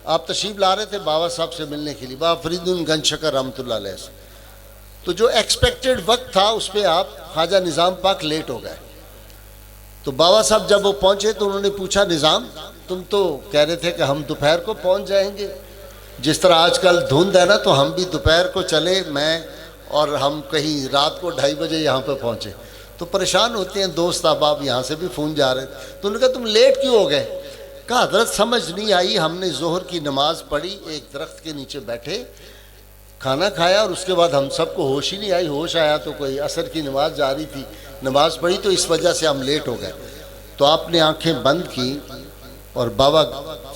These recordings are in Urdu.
آپ تشریف لا رہے تھے بابا صاحب سے ملنے کے لیے، بابا فرید گنج شکر رحمۃ اللہ علیہ سے، تو جو ایکسپیکٹڈ وقت تھا اس پہ آپ خواجہ نظام پاک لیٹ ہو گئے. تو بابا صاحب جب وہ پہنچے تو انہوں نے پوچھا نظام تم تو کہہ رہے تھے کہ ہم دوپہر کو پہنچ جائیں گے، جس طرح آج کل دھند ہے نا تو ہم بھی دوپہر کو چلے، میں اور ہم کہیں رات کو 2:30 بجے یہاں پہ پہنچے. تو پریشان ہوتے ہیں دوست احباب، یہاں سے بھی فون جا رہے تھے. تو انہوں نے کہا تم لیٹ کیوں ہو گئے؟ کہا حضرت سمجھ نہیں آئی، ہم نے ظہر کی نماز پڑھی، ایک درخت کے نیچے بیٹھے کھانا کھایا اور اس کے بعد ہم سب کو ہوش ہی نہیں آئی، ہوش آیا تو کوئی عصر کی نماز جاری تھی، نماز پڑھی تو اس وجہ سے ہم لیٹ ہو گئے. تو آپ نے آنکھیں بند کی اور بابا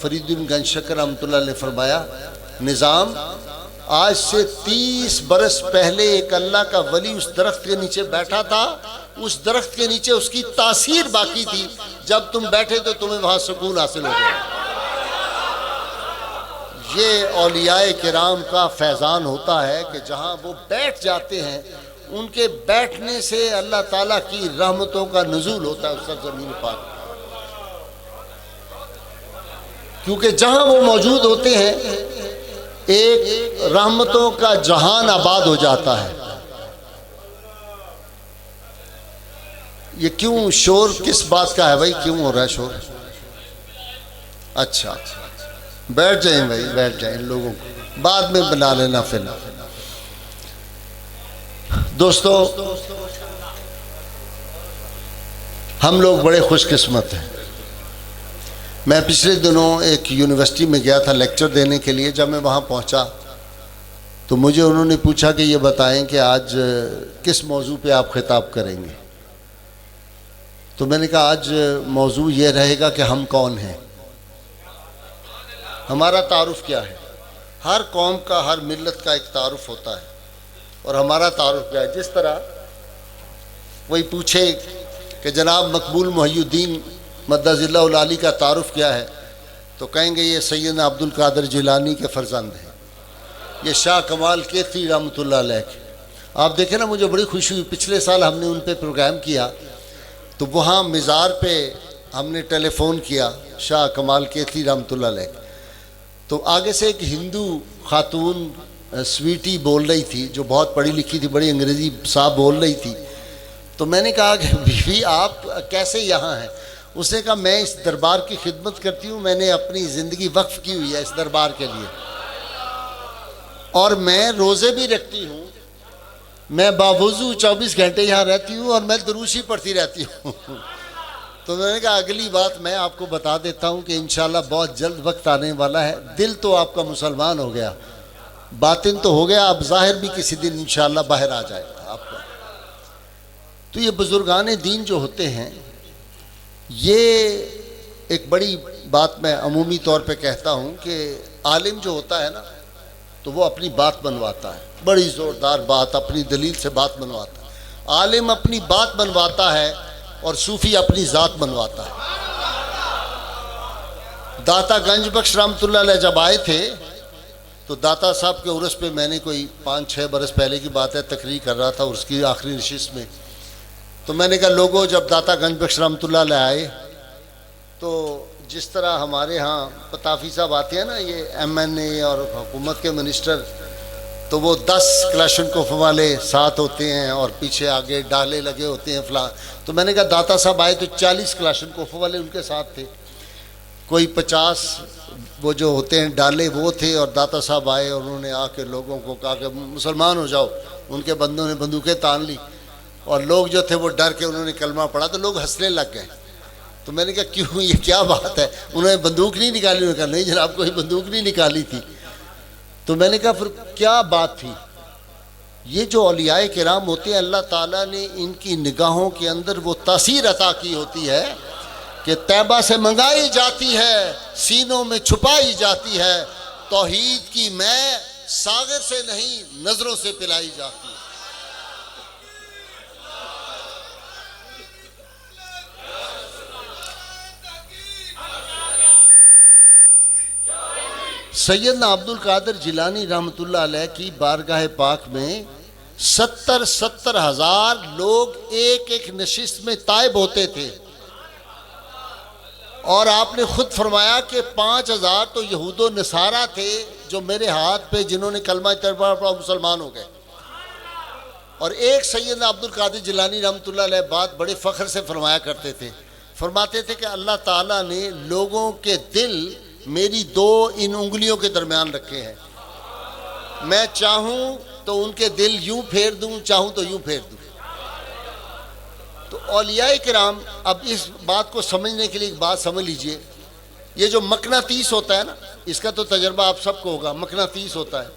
فرید گنج شکر رحمۃ اللہ نے فرمایا نظام آج سے 30 برس پہلے ایک اللہ کا ولی اس درخت کے نیچے بیٹھا تھا، اس درخت کے نیچے اس کی تاثیر باقی تھی، جب تم بیٹھے تو تمہیں وہاں سکون حاصل ہو گیا. یہ اولیاء کرام کا فیضان ہوتا ہے کہ جہاں وہ بیٹھ جاتے ہیں ان کے بیٹھنے سے اللہ تعالیٰ کی رحمتوں کا نزول ہوتا ہے اس سرزمین پاک، کیونکہ جہاں وہ موجود ہوتے ہیں ایک رحمتوں کا جہان آباد ہو جاتا ہے. یہ کیوں شور کس بات کا ہے بھائی، کیوں ہو رہا ہے شور؟ اچھا بیٹھ جائیں بھائی، بیٹھ جائیں، لوگوں کو بعد میں بنا لینا. پھر دوستو ہم لوگ بڑے خوش قسمت ہیں. میں پچھلے دنوں ایک یونیورسٹی میں گیا تھا لیکچر دینے کے لیے. جب میں وہاں پہنچا تو مجھے انہوں نے پوچھا کہ یہ بتائیں کہ آج کس موضوع پہ آپ خطاب کریں گے. تو میں نے کہا آج موضوع یہ رہے گا کہ ہم کون ہیں، ہمارا تعارف کیا ہے. ہر قوم کا، ہر ملت کا ایک تعارف ہوتا ہے اور ہمارا تعارف کیا ہے. جس طرح وہی پوچھے کہ جناب مقبول محی الدین مدد ذلہ العالی کا تعارف کیا ہے تو کہیں گے یہ سیدنا عبد القادر جیلانی کے فرزند ہیں، یہ شاہ کمال کیتھی رحمۃ اللہ علیہ کے. آپ دیکھیں نا مجھے بڑی خوشی ہوئی، پچھلے سال ہم نے ان پہ پروگرام کیا تو وہاں مزار پہ ہم نے ٹیلی فون کیا شاہ کمال کیتھی رحمۃ اللہ علیہ، تو آگے سے ایک ہندو خاتون سویٹی بول رہی تھی جو بہت پڑھی لکھی تھی، بڑی انگریزی صاحب بول رہی تھی. تو میں نے کہا کہ بیوی آپ کیسے یہاں ہیں؟ اس نے کہا میں اس دربار کی خدمت کرتی ہوں، میں نے اپنی زندگی وقف کی ہوئی ہے اس دربار کے لیے، اور میں روزے بھی رکھتی ہوں، میں باوضو 24 گھنٹے یہاں رہتی ہوں اور میں دروشی پڑھتی رہتی ہوں. تو میں نے کہا اگلی بات میں آپ کو بتا دیتا ہوں کہ انشاءاللہ بہت جلد وقت آنے والا ہے. دل تو آپ کا مسلمان ہو گیا، باطن تو ہو گیا، اب ظاہر بھی کسی دن انشاءاللہ باہر آ جائے گا آپ کو. تو یہ بزرگان دین جو ہوتے ہیں، یہ ایک بڑی بات میں عمومی طور پہ کہتا ہوں کہ عالم جو ہوتا ہے نا تو وہ اپنی بات بنواتا ہے، بڑی زوردار بات، اپنی دلیل سے بات بنواتا ہے. عالم اپنی بات بنواتا ہے اور صوفی اپنی ذات بنواتا ہے. داتا گنج بخش رحمۃ اللہ علیہ جب آئے تھے تو داتا صاحب کے عرس پہ میں نے کوئی 5-6 برس پہلے کی بات ہے تقریر کر رہا تھا اس کی آخری نشست میں. تو میں نے کہا لوگوں جب داتا گنج بخش رحمۃ اللہ علیہ آئے تو جس طرح ہمارے ہاں پتافی صاحب آتے ہیں نا، یہ MNA اور حکومت کے منسٹر، تو وہ 10 کلاشنکوف والے ساتھ ہوتے ہیں اور پیچھے آگے ڈالے لگے ہوتے ہیں فلاں. تو میں نے کہا داتا صاحب آئے تو 40 کلاشنکوف والے ان کے ساتھ تھے، کوئی 50 وہ جو ہوتے ہیں ڈالے وہ تھے، اور داتا صاحب آئے اور انہوں نے آ کے لوگوں کو کہا کہ مسلمان ہو جاؤ. ان کے بندوں نے بندوقیں تان لی اور لوگ جو تھے وہ ڈر کے انہوں نے کلمہ پڑھا تو لوگ ہنسنے لگ گئے. تو میں نے کہا کیوں، یہ کیا بات ہے؟ انہوں نے بندوق نہیں نکالی؟ انہوں نے کہا نہیں جناب کوئی بندوق نہیں نکالی تھی. تو میں نے کہا پھر کیا بات تھی؟ یہ جو اولیاء کرام ہوتے ہیں اللہ تعالیٰ نے ان کی نگاہوں کے اندر وہ تاثیر عطا کی ہوتی ہے کہ طیبہ سے منگائی جاتی ہے، سینوں میں چھپائی جاتی ہے. توحید کی میں ساغر سے نہیں نظروں سے پلائی جاتی ہے. سیدنا عبد القادر جیلانی رحمۃ اللہ علیہ کی بارگاہ پاک میں 70 ہزار لوگ ایک ایک نشست میں تائب ہوتے تھے. اور آپ نے خود فرمایا کہ 5000 تو یہود و نصارہ تھے جو میرے ہاتھ پہ جنہوں نے کلمہ طیبہ پڑھا مسلمان ہو گئے. اور ایک سیدنا عبد القادر جیلانی رحمۃ اللہ علیہ بات بڑے فخر سے فرمایا کرتے تھے، فرماتے تھے کہ اللہ تعالیٰ نے لوگوں کے دل میری 2 ان انگلیوں کے درمیان رکھے ہیں، میں چاہوں تو ان کے دل یوں پھیر دوں، چاہوں تو یوں پھیر دوں. تو اولیاء کرام، اب اس بات کو سمجھنے کے لیے ایک بات سمجھ لیجئے، یہ جو مقناطیس ہوتا ہے نا، اس کا تو تجربہ آپ سب کو ہوگا، مقناطیس ہوتا ہے.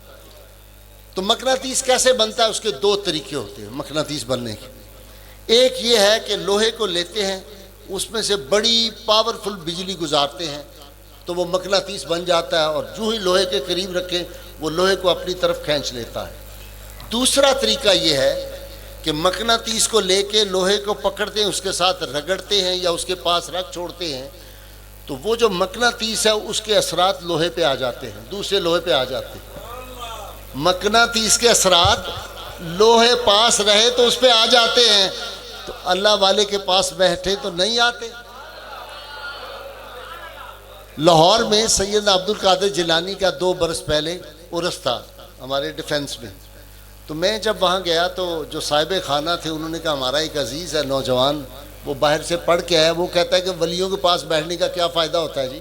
تو مقناطیس کیسے بنتا ہے؟ اس کے 2 طریقے ہوتے ہیں مقناطیس بننے کے. ایک یہ ہے کہ لوہے کو لیتے ہیں، اس میں سے بڑی پاورفل بجلی گزارتے ہیں تو وہ مقناطیس بن جاتا ہے، اور جو ہی لوہے کے قریب رکھیں وہ لوہے کو اپنی طرف کھینچ لیتا ہے. دوسرا طریقہ یہ ہے کہ مقناطیس کو لے کے لوہے کو پکڑتے ہیں، اس کے ساتھ رگڑتے ہیں یا اس کے پاس رکھ چھوڑتے ہیں، تو وہ جو مقناطیس ہے اس کے اثرات لوہے پہ آ جاتے ہیں، دوسرے لوہے پہ آ جاتے ہیں. مقناطیس کے اثرات لوہے پاس رہے تو اس پہ آ جاتے ہیں، تو اللہ والے کے پاس بیٹھے تو نہیں آتے. لاہور میں سیدنا عبد القادر جیلانی کا 2 برس پہلے عرس تھا ہمارے ڈیفنس میں. تو میں جب وہاں گیا تو جو صاحب خانہ تھے انہوں نے کہا ہمارا ایک عزیز ہے نوجوان، وہ باہر سے پڑھ کے آیا، وہ کہتا ہے کہ ولیوں کے پاس بیٹھنے کا کیا فائدہ ہوتا ہے جی،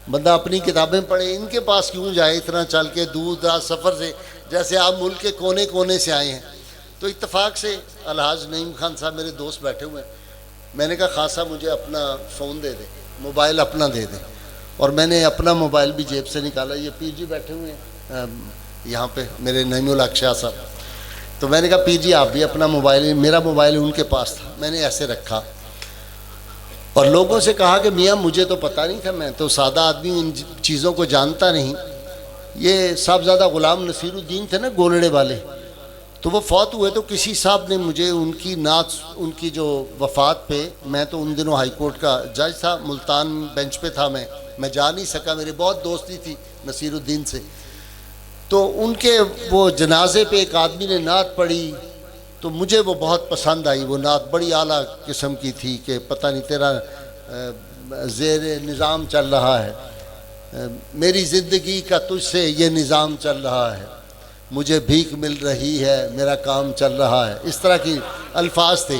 بندہ اپنی کتابیں پڑھے، ان کے پاس کیوں جائے اتنا چل کے دور دراز سفر سے، جیسے آپ ملک کے کونے کونے سے آئے ہیں. تو اتفاق سے الحاج نعیم خان صاحب میرے دوست بیٹھے ہوئے ہیں. میں نے کہا خان صاحب مجھے اپنا فون دے دیں، موبائل اپنا دے دیں. اور میں نے اپنا موبائل بھی جیب سے نکالا. یہ پیر جی بیٹھے ہوئے ہیں یہاں پہ، میرے نعیم الحق شاہ صاحب. تو میں نے کہا پیر جی آپ بھی اپنا موبائل، میرا موبائل ان کے پاس تھا، میں نے ایسے رکھا اور لوگوں سے کہا کہ میاں مجھے تو پتہ نہیں تھا، میں تو سادہ آدمی ان چیزوں کو جانتا نہیں. یہ صاحبزادہ غلام نصیر الدین تھے نا گولڑے والے، تو وہ فوت ہوئے. تو کسی صاحب نے مجھے ان کی نعت، ان کی جو وفات پہ، میں تو ان دنوں ہائی کورٹ کا جج تھا، ملتان بینچ پہ تھا، میں جا نہیں سکا، میری بہت دوستی تھی نصیر الدین سے. تو ان کے وہ جنازے پہ ایک آدمی نے نعت پڑھی تو مجھے وہ بہت پسند آئی. وہ نعت بڑی اعلیٰ قسم کی تھی کہ پتہ نہیں تیرا زیر نظام چل رہا ہے، میری زندگی کا تجھ سے یہ نظام چل رہا ہے، مجھے بھیک مل رہی ہے، میرا کام چل رہا ہے، اس طرح کی الفاظ تھے.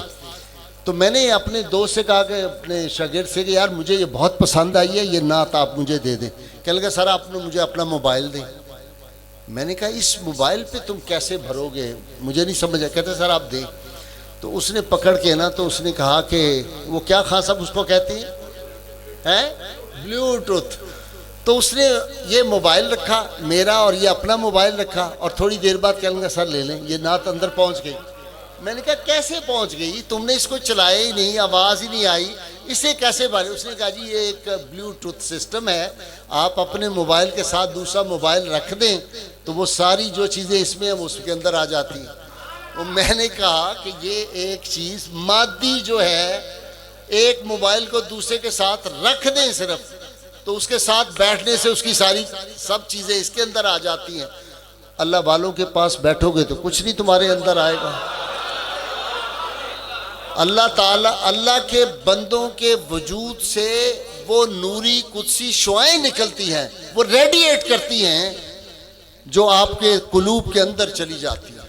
تو میں نے اپنے دوست سے کہا کہ اپنے شاگرد سے کہ یار مجھے یہ بہت پسند آئی ہے، یہ نعت آپ مجھے دے دیں. کہنے لگا سر آپ نے مجھے اپنا موبائل دیں. میں نے کہا اس موبائل پہ تم کیسے بھرو گے، مجھے نہیں سمجھا. کہتے سر آپ دیں. تو اس نے پکڑ کے نا تو اس نے کہا کہ وہ کیا خان صاحب اس کو کہتے ہیں بلوٹوتھ. تو اس نے یہ موبائل رکھا میرا اور یہ اپنا موبائل رکھا، اور تھوڑی دیر بعد کہنے لگا سر لے لیں، یہ نعت اندر پہنچ گئی. میں نے کہا کیسے پہنچ گئی، تم نے اس کو چلایا ہی نہیں، آواز ہی نہیں آئی، اسے کیسے بھرے؟ اس نے کہا جی یہ ایک بلوٹوتھ سسٹم ہے، آپ اپنے موبائل کے ساتھ دوسرا موبائل رکھ دیں تو وہ ساری جو چیزیں اس میں ہیں وہ اس کے اندر آ جاتی ہیں. اور میں نے کہا کہ یہ ایک چیز مادی جو ہے، ایک موبائل کو دوسرے کے ساتھ رکھ دیں صرف تو اس کے ساتھ بیٹھنے سے اس کی ساری سب چیزیں اس کے اندر آ جاتی ہیں. اللہ والوں کے پاس بیٹھو گے تو کچھ نہیں تمہارے اندر آئے گا. اللہ تعالیٰ، اللہ کے بندوں کے وجود سے وہ نوری قدسی شعائیں نکلتی ہیں، وہ ریڈیٹ کرتی ہیں جو آپ کے قلوب کے اندر چلی جاتی ہیں،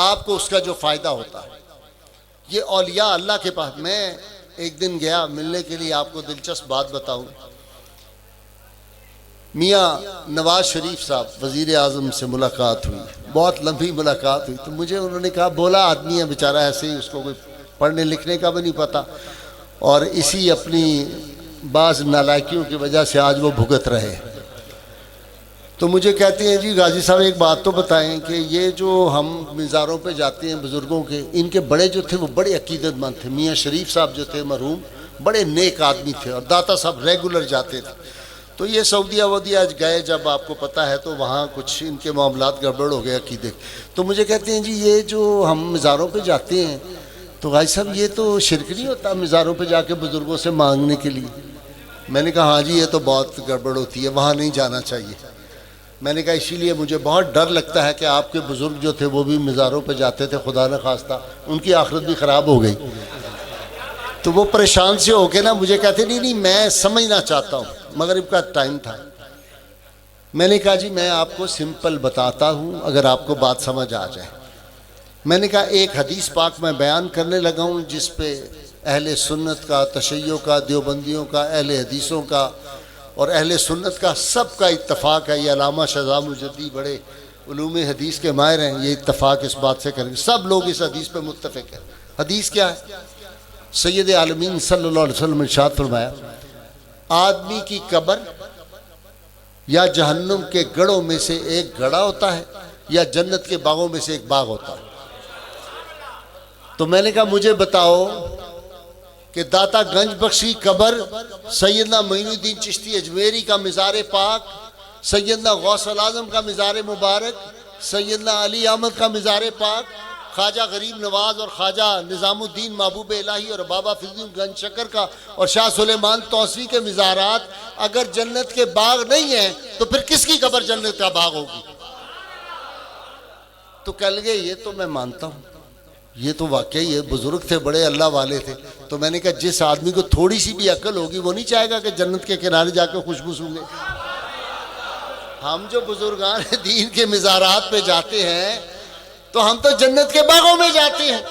آپ کو اس کا جو فائدہ ہوتا ہے. یہ اولیاء اللہ کے پاس. میں ایک دن گیا ملنے کے لیے، آپ کو دلچسپ بات بتاؤں. میاں نواز شریف صاحب وزیر اعظم سے ملاقات ہوئی، بہت لمبی ملاقات ہوئی. تو مجھے انہوں نے کہا بولا آدمی ہے بیچارہ، ایسے ہی اس کو کوئی پڑھنے لکھنے کا بھی نہیں پتہ، اور اسی اپنی بعض نالائکیوں کی وجہ سے آج وہ بھگت رہے. تو مجھے کہتے ہیں جی غازی صاحب ایک بات تو بتائیں کہ یہ جو ہم مزاروں پہ جاتے ہیں بزرگوں کے، ان کے بڑے جو تھے وہ بڑے عقیدت مند تھے. میاں شریف صاحب جو تھے مرحوم، بڑے نیک آدمی تھے، اور داتا صاحب ریگولر جاتے تھے. تو یہ سعودیہ ودیہ آج گئے جب آپ کو پتہ ہے، تو وہاں کچھ ان کے معاملات گڑبڑ ہو گئے عقیدے. تو مجھے کہتے ہیں جی یہ جو ہم مزاروں پہ جاتے ہیں تو غازی صاحب یہ تو شرک نہیں ہوتا مزاروں پہ جا کے بزرگوں سے مانگنے کے لیے؟ میں نے کہا ہاں جی یہ تو بہت گڑبڑ ہوتی ہے، وہاں نہیں جانا چاہیے. میں نے کہا اسی لیے مجھے بہت ڈر لگتا ہے کہ آپ کے بزرگ جو تھے وہ بھی مزاروں پہ جاتے تھے، خدا نخواستہ ان کی آخرت بھی خراب ہو گئی. تو وہ پریشان سے ہو کے نا مجھے کہتے نہیں میں سمجھنا چاہتا ہوں، مغرب کا ٹائم تھا۔ میں نے کہا جی میں آپ کو سمپل بتاتا ہوں اگر آپ کو بات سمجھ آ جائے۔ میں نے کہا ایک حدیث پاک میں بیان کرنے لگا ہوں جس پہ اہل سنت کا، تشیع کا، دیوبندیوں کا، اہل حدیثوں کا اور اہل سنت کا سب کا اتفاق ہے۔ یہ علامہ شہزاد مجدی بڑے علوم حدیث کے ماہر ہیں، یہ اتفاق اس بات سے کریں گے، سب لوگ اس حدیث پہ متفق ہیں۔ حدیث کیا ہے؟ سید عالمین صلی اللہ علیہ وسلم نے ارشاد فرمایا، آدمی کی قبر یا جہنم کے گڑھوں میں سے ایک گڑھا ہوتا ہے یا جنت کے باغوں میں سے ایک باغ ہوتا ہے۔ تو میں نے کہا مجھے بتاؤ کہ داتا گنج بخش کی قبر، سیدنا معین الدین چشتی اجمیری کا مزار پاک، سیدنا غوث الاعظم کا مزار مبارک، سیدنا علی احمد کا مزار پاک، خواجہ غریب نواز اور خواجہ نظام الدین محبوب الہی اور بابا فضل الدین گنج شکر کا اور شاہ سلیمان توسیع کے مزارات اگر جنت کے باغ نہیں ہیں تو پھر کس کی قبر جنت کا باغ ہوگی؟ تو کہہ لگے یہ تو میں مانتا ہوں، یہ تو واقعی یہ بزرگ تھے، بڑے اللہ والے تھے۔ تو میں نے کہا جس آدمی کو تھوڑی سی بھی عقل ہوگی وہ نہیں چاہے گا کہ جنت کے کنارے جا کے خوشبو سونگے۔ ہم جو بزرگان دین کے مزارات پہ جاتے ہیں تو ہم تو جنت کے باغوں میں جاتے ہیں۔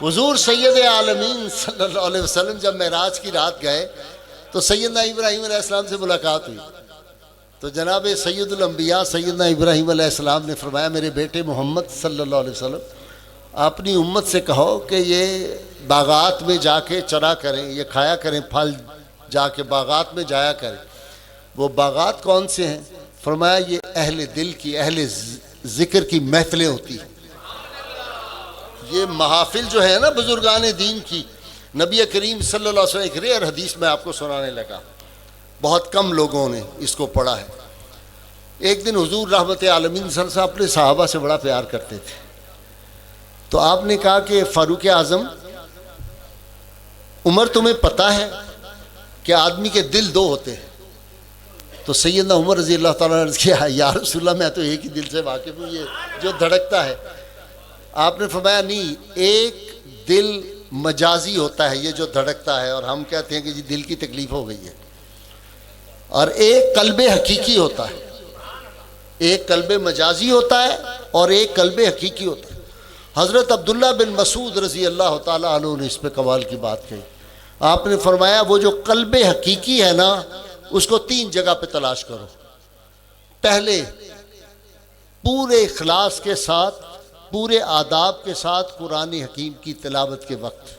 حضور سید عالمین صلی اللہ علیہ وسلم جب معراج کی رات گئے تو سیدنا ابراہیم علیہ السلام سے ملاقات ہوئی، تو جناب سید الانبیاء سیدنا ابراہیم علیہ السلام نے فرمایا میرے بیٹے محمد صلی اللہ علیہ وسلم اپنی امت سے کہو کہ یہ باغات میں جا کے چرا کریں، یہ کھایا کریں، پھل جا کے باغات میں جایا کریں۔ وہ باغات کون سے ہیں؟ فرمایا یہ اہل دل کی، اہل ذکر کی محفلیں ہوتی ہیں۔ یہ محافل جو ہے نا بزرگان دین کی، نبی کریم صلی اللہ علیہ وسلم ایک ریئر حدیث میں آپ کو سنانے لگا، بہت کم لوگوں نے اس کو پڑھا ہے۔ ایک دن حضور رحمت عالمین صلی اللہ علیہ وسلم اپنے صحابہ سے بڑا پیار کرتے تھے، تو آپ نے کہا کہ فاروق اعظم عمر تمہیں پتہ ہے کہ آدمی کے دل دو ہوتے ہیں؟ تو سیدنا عمر رضی اللہ تعالیٰ نے عرض کیا یا رسول اللہ میں تو ایک ہی دل سے واقف ہوں، یہ جو دھڑکتا ہے۔ آپ نے فرمایا نہیں، ایک دل مجازی ہوتا ہے یہ جو دھڑکتا ہے اور ہم کہتے ہیں کہ جی دل کی تکلیف ہو گئی ہے، اور ایک قلب حقیقی ہوتا ہے، ایک قلب مجازی ہوتا ہے اور ایک قلب حقیقی ہوتا ہے۔ حضرت عبداللہ بن مسعود رضی اللہ تعالیٰ عنہ نے اس پہ کمال کی بات کہی۔ آپ نے فرمایا وہ جو قلب حقیقی ہے نا اس کو 3 جگہ پہ تلاش کرو۔ پہلے پورے اخلاص کے ساتھ، پورے آداب کے ساتھ قرآن حکیم کی تلاوت کے وقت۔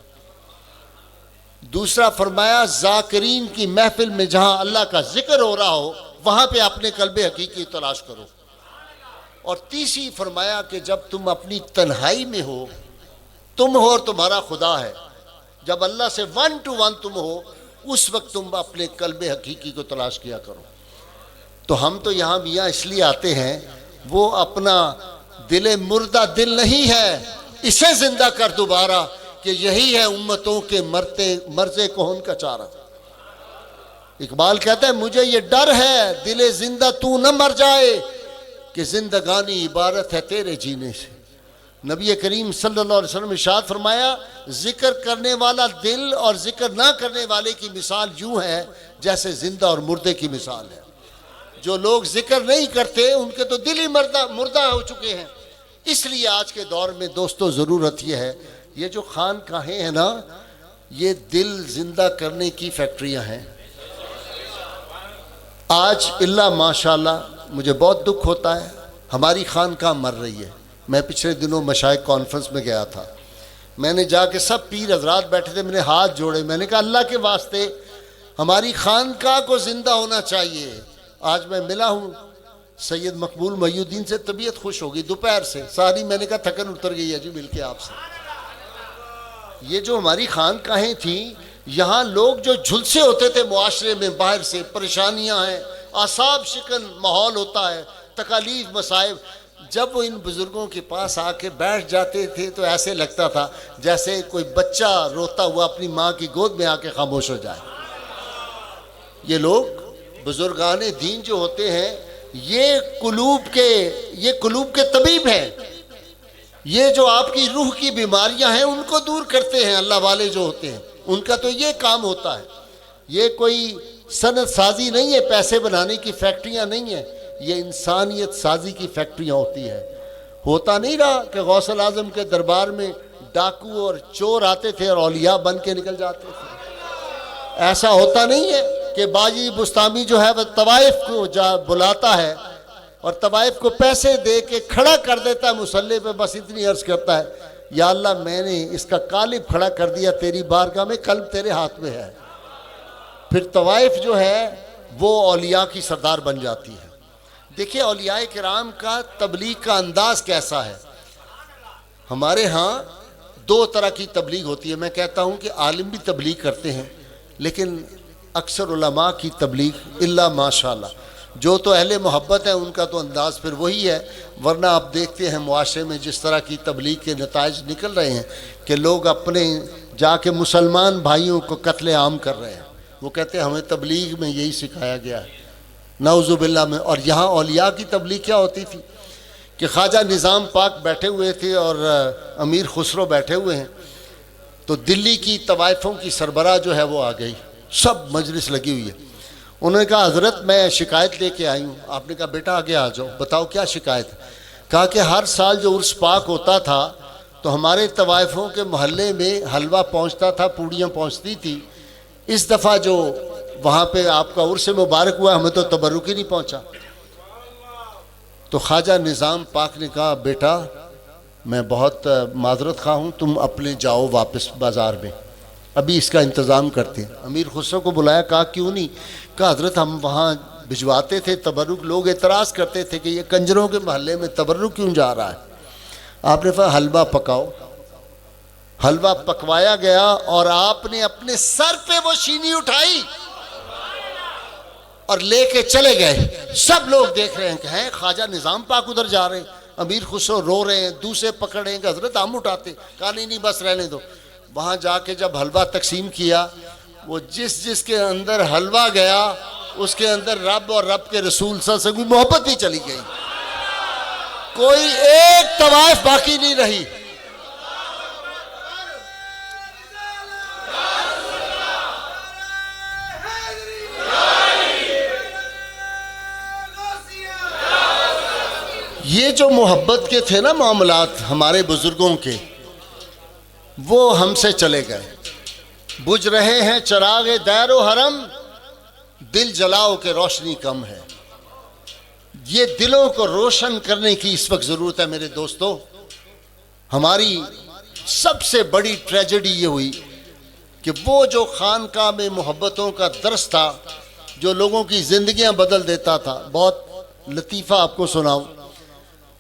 دوسرا فرمایا ذاکرین کی محفل میں جہاں اللہ کا ذکر ہو رہا ہو وہاں پہ اپنے قلب حقیقی تلاش کرو۔ اور تیسری فرمایا کہ جب تم اپنی تنہائی میں ہو، تم ہو اور تمہارا خدا ہے، جب اللہ سے 1 to 1 تم ہو اس وقت تم اپنے قلب حقیقی کو تلاش کیا کرو۔ تو ہم تو یہاں میاں اس لیے آتے ہیں، وہ اپنا دل مردہ دل نہیں ہے، اسے زندہ کر دوبارہ، کہ یہی ہے امتوں کے مرتے کہن کا چارہ۔ اقبال کہتا ہے مجھے یہ ڈر ہے دل زندہ تو نہ مر جائے، کہ زندگانی عبارت ہے تیرے جینے سے۔ نبی کریم صلی اللہ علیہ وسلم نے ارشاد فرمایا ذکر کرنے والا دل اور ذکر نہ کرنے والے کی مثال یوں ہے جیسے زندہ اور مردے کی مثال ہے۔ جو لوگ ذکر نہیں کرتے ان کے تو دل ہی مردہ ہو چکے ہیں۔ اس لیے آج کے دور میں دوستو ضرورت یہ ہے، یہ جو خانقاہیں ہیں نا یہ دل زندہ کرنے کی فیکٹریاں ہیں۔ آج اللہ ماشاءاللہ مجھے بہت دکھ ہوتا ہے، ہماری خانقاہ مر رہی ہے۔ میں پچھلے دنوں مشائخ کانفرنس میں گیا تھا، میں نے جا کے سب پیر حضرات بیٹھے تھے، میں نے ہاتھ جوڑے، میں نے کہا اللہ کے واسطے ہماری خانقاہ کو زندہ ہونا چاہیے۔ آج میں ملا ہوں سید مقبول محی الدین سے، طبیعت خوش ہو گئی دوپہر سے ساری، میں نے کہا تھکن اتر گئی ہے جی مل کے آپ سے۔ یہ جو ہماری خانقاہیں تھیں یہاں لوگ جو جھلسے ہوتے تھے معاشرے میں، باہر سے پریشانیاں ہیں، اعصاب شکن ماحول ہوتا ہے، تکالیف مصائب، جب وہ ان بزرگوں کے پاس آ کے بیٹھ جاتے تھے تو ایسے لگتا تھا جیسے کوئی بچہ روتا ہوا اپنی ماں کی گود میں آ کے خاموش ہو جائے۔ یہ لوگ بزرگان دین جو ہوتے ہیں یہ قلوب کے طبیب ہیں۔ یہ جو آپ کی روح کی بیماریاں ہیں ان کو دور کرتے ہیں اللہ والے جو ہوتے ہیں، ان کا تو یہ کام ہوتا ہے۔ یہ کوئی صنعت سازی نہیں ہے، پیسے بنانے کی فیکٹریاں نہیں ہیں، یہ انسانیت سازی کی فیکٹریاں ہوتی ہے۔ ہوتا نہیں رہا کہ غوث الاعظم کے دربار میں ڈاکو اور چور آتے تھے اور اولیاء بن کے نکل جاتے تھے؟ ایسا ہوتا نہیں ہے کہ باجی بستامی جو ہے وہ طوائف کو بلاتا ہے اور طوائف کو پیسے دے کے کھڑا کر دیتا ہے مصلی پہ، بس اتنی عرض کرتا ہے یا اللہ میں نے اس کا قالب کھڑا کر دیا تیری بارگاہ میں، قلب تیرے ہاتھ میں ہے۔ پھر طوائف جو ہے وہ اولیاء کی سردار بن جاتی ہے۔ دیکھیں اولیاء کرام کا تبلیغ کا انداز کیسا ہے۔ ہمارے ہاں دو طرح کی تبلیغ ہوتی ہے، میں کہتا ہوں کہ عالم بھی تبلیغ کرتے ہیں لیکن اکثر علماء کی تبلیغ الا ماشاءاللہ، جو تو اہل محبت ہیں ان کا تو انداز پھر وہی ہے، ورنہ آپ دیکھتے ہیں معاشرے میں جس طرح کی تبلیغ کے نتائج نکل رہے ہیں کہ لوگ اپنے جا کے مسلمان بھائیوں کو قتل عام کر رہے ہیں۔ وہ کہتے ہیں ہمیں تبلیغ میں یہی سکھایا گیا ہے، نعوذ باللہ میں۔ اور یہاں اولیاء کی تبلیغ کیا ہوتی تھی کہ خواجہ نظام پاک بیٹھے ہوئے تھے اور امیر خسرو بیٹھے ہوئے ہیں، تو دلی کی طوائفوں کی سربراہ جو ہے وہ آ گئی، سب مجلس لگی ہوئی ہے۔ انہوں نے کہا حضرت میں شکایت لے کے آئی ہوں۔ آپ نے کہا بیٹا آگے آ جاؤ، بتاؤ کیا شکایت ہے؟ کہا کہ ہر سال جو عرس پاک ہوتا تھا تو ہمارے طوائفوں کے محلے میں حلوہ پہنچتا تھا، پوڑیاں پہنچتی تھی، اس دفعہ جو وہاں پہ آپ کا عرس مبارک ہوا ہمیں تو تبرک ہی نہیں پہنچا۔ تو خواجہ نظام پاک نے کہا بیٹا میں بہت معذرت خواہ ہوں، تم اپنے جاؤ واپس بازار میں، ابھی اس کا انتظام کرتے ہیں۔ امیر خسرو کو بلایا، کہا کیوں نہیں؟ کہا حضرت ہم وہاں بھجواتے تھے تبرک، لوگ اعتراض کرتے تھے کہ یہ کنجروں کے محلے میں تبرک کیوں جا رہا ہے؟ آپ نے کہا حلوہ پکاؤ۔ حلوہ پکوایا گیا اور آپ نے اپنے سر پہ وہ شینی اٹھائی اور لے کے چلے گئے۔ سب لوگ دیکھ رہے ہیں کہ ہیں خواجہ نظام پاک ادھر جا رہے ہیں، امیر خسرو رو رہے ہیں، دوسرے پکڑ رہے ہیں کہ حضرت ہم اٹھاتے۔ کہا نہیں بس رہنے دو۔ وہاں جا کے جب حلوہ تقسیم کیا، وہ جس کے اندر حلوہ گیا اس کے اندر رب اور رب کے رسول صلی اللہ علیہ وسلم کی محبت بھی چلی گئی، کوئی ایک طوائف باقی نہیں رہی۔ یہ جو محبت کے تھے نا معاملات ہمارے بزرگوں کے، وہ ہم سے چلے گئے۔ بجھ رہے ہیں چراغ دیر و حرم، دل جلاؤ کہ روشنی کم ہے۔ یہ دلوں کو روشن کرنے کی اس وقت ضرورت ہے میرے دوستو۔ ہماری سب سے بڑی ٹریجڈی یہ ہوئی کہ وہ جو خانقاہ میں محبتوں کا درس تھا، جو لوگوں کی زندگیاں بدل دیتا تھا۔ بہت لطیفہ آپ کو سناؤں،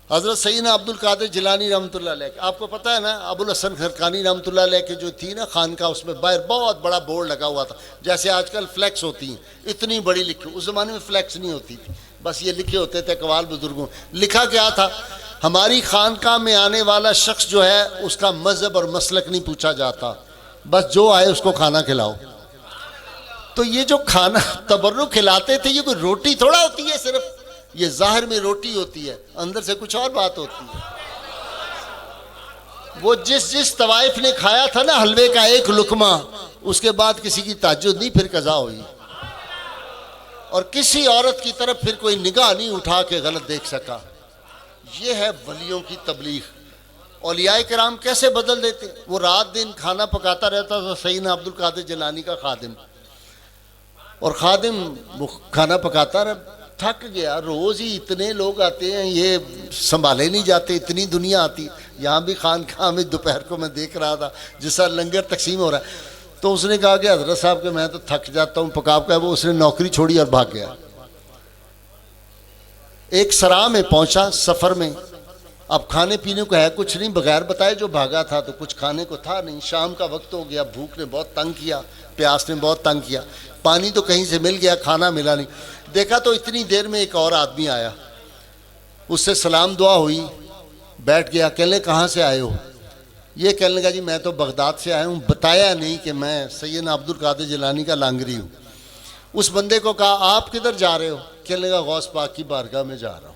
حضرت سیدنا عبد القادر جیلانی رحمۃ اللہ علیہ، آپ کو پتہ ہے نا ابو الحسن خرقانی رحمۃ اللہ علیہ کی جو تھی نا خانقاہ، اس میں باہر بہت بڑا بورڈ لگا ہوا تھا، جیسے آج کل فلیکس ہوتی ہیں اتنی بڑی لکھی، اس زمانے میں فلیکس نہیں ہوتی تھی، بس یہ لکھے ہوتے تھے اقوال بزرگوں۔ لکھا کیا تھا؟ ہماری خانقاہ میں آنے والا شخص جو ہے اس کا مذہب اور مسلک نہیں پوچھا جاتا، بس جو آئے اس کو کھانا کھلاؤ۔ تو یہ جو کھانا تبرک کھلاتے تھے، یہ کوئی روٹی تھوڑا ہوتی ہے صرف، یہ ظاہر میں روٹی ہوتی ہے، اندر سے کچھ اور بات ہوتی ہے۔ وہ جس طوائف نے کھایا تھا نا حلوے کا ایک لقمہ، اس کے بعد کسی کی تہجد نہیں پھر قضا ہوئی، اور کسی عورت کی طرف پھر کوئی نگاہ نہیں اٹھا کے غلط دیکھ سکا۔ یہ ہے ولیوں کی تبلیغ۔ اولیاء کرام کیسے بدل دیتے؟ وہ رات دن کھانا پکاتا رہتا تھا سیدنا عبد القادر جیلانی کا خادم، اور خادم وہ کھانا پکاتا رہا، تھک گیا، روز ہی اتنے لوگ آتے ہیں، یہ سنبھالے نہیں جاتے، اتنی دنیا آتی۔ یہاں بھی خانقاہ میں دوپہر کو میں دیکھ رہا تھا جس طرح لنگر تقسیم ہو رہا ہے، تو اس نے کہا کہ حضرت صاحب کہ میں تو تھک جاتا ہوں پکا پکا، وہ اس نے نوکری چھوڑی اور بھاگ گیا۔ ایک سراہ میں پہنچا سفر میں، اب کھانے پینے کو ہے کچھ نہیں، بغیر بتائے جو بھاگا تھا تو کچھ کھانے کو تھا نہیں، شام کا وقت ہو گیا، بھوک نے بہت تنگ کیا، پیاس نے بہت تنگ کیا، پانی تو کہیں سے مل گیا، کھانا ملا نہیں۔ دیکھا تو اتنی دیر میں ایک اور آدمی آیا، اس سے سلام دعا ہوئی، بیٹھ گیا۔ کہنے کہاں سے آئے ہو؟ یہ کہنے لگا جی میں تو بغداد سے آیا ہوں، بتایا نہیں کہ میں سیدنا عبد القادر جیلانی کا لانگری ہوں۔ اس بندے کو کہا آپ کدھر جا رہے ہو؟ کہنے لگا غوث پاک کی بارگاہ میں جا رہا ہوں۔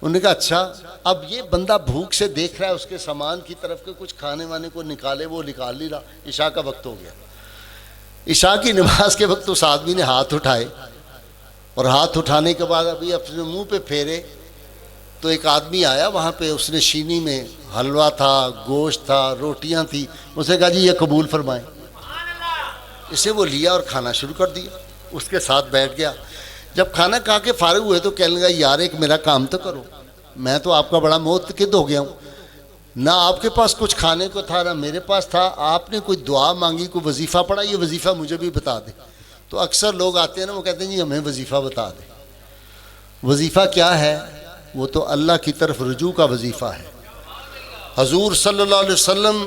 انہوں نے کہا اچھا، اب یہ بندہ بھوک سے دیکھ رہا ہے اس کے سامان کی طرف کہ کچھ کھانے وانے کو نکالے، وہ نکال نہیں رہا۔ عشاء کا وقت ہو گیا، عشاء کی نماز کے وقت اس آدمی نے ہاتھ اٹھائے، اور ہاتھ اٹھانے کے بعد ابھی اپنے منہ پہ پھیرے تو ایک آدمی آیا وہاں پہ، اس نے شینی میں حلوہ تھا، گوشت تھا، روٹیاں تھیں، اس نے کہا جی یہ قبول فرمائیں۔ اسے وہ لیا اور کھانا شروع کر دیا، اس کے ساتھ بیٹھ گیا۔ جب کھانا کھا کے فارغ ہوئے تو کہنے لگا یار ایک میرا کام تو کرو، میں تو آپ کا بڑا متقد ہو گیا ہوں، نہ آپ کے پاس کچھ کھانے کو تھا نہ میرے پاس تھا، آپ نے کوئی دعا مانگی، کوئی وظیفہ پڑھا، یہ وظیفہ مجھے بھی بتا دیں۔ تو اکثر لوگ آتے ہیں نا، وہ کہتے ہیں جی ہمیں وظیفہ بتا دیں۔ وظیفہ کیا ہے؟ وہ تو اللہ کی طرف رجوع کا وظیفہ ہے۔ حضور صلی اللہ علیہ وسلم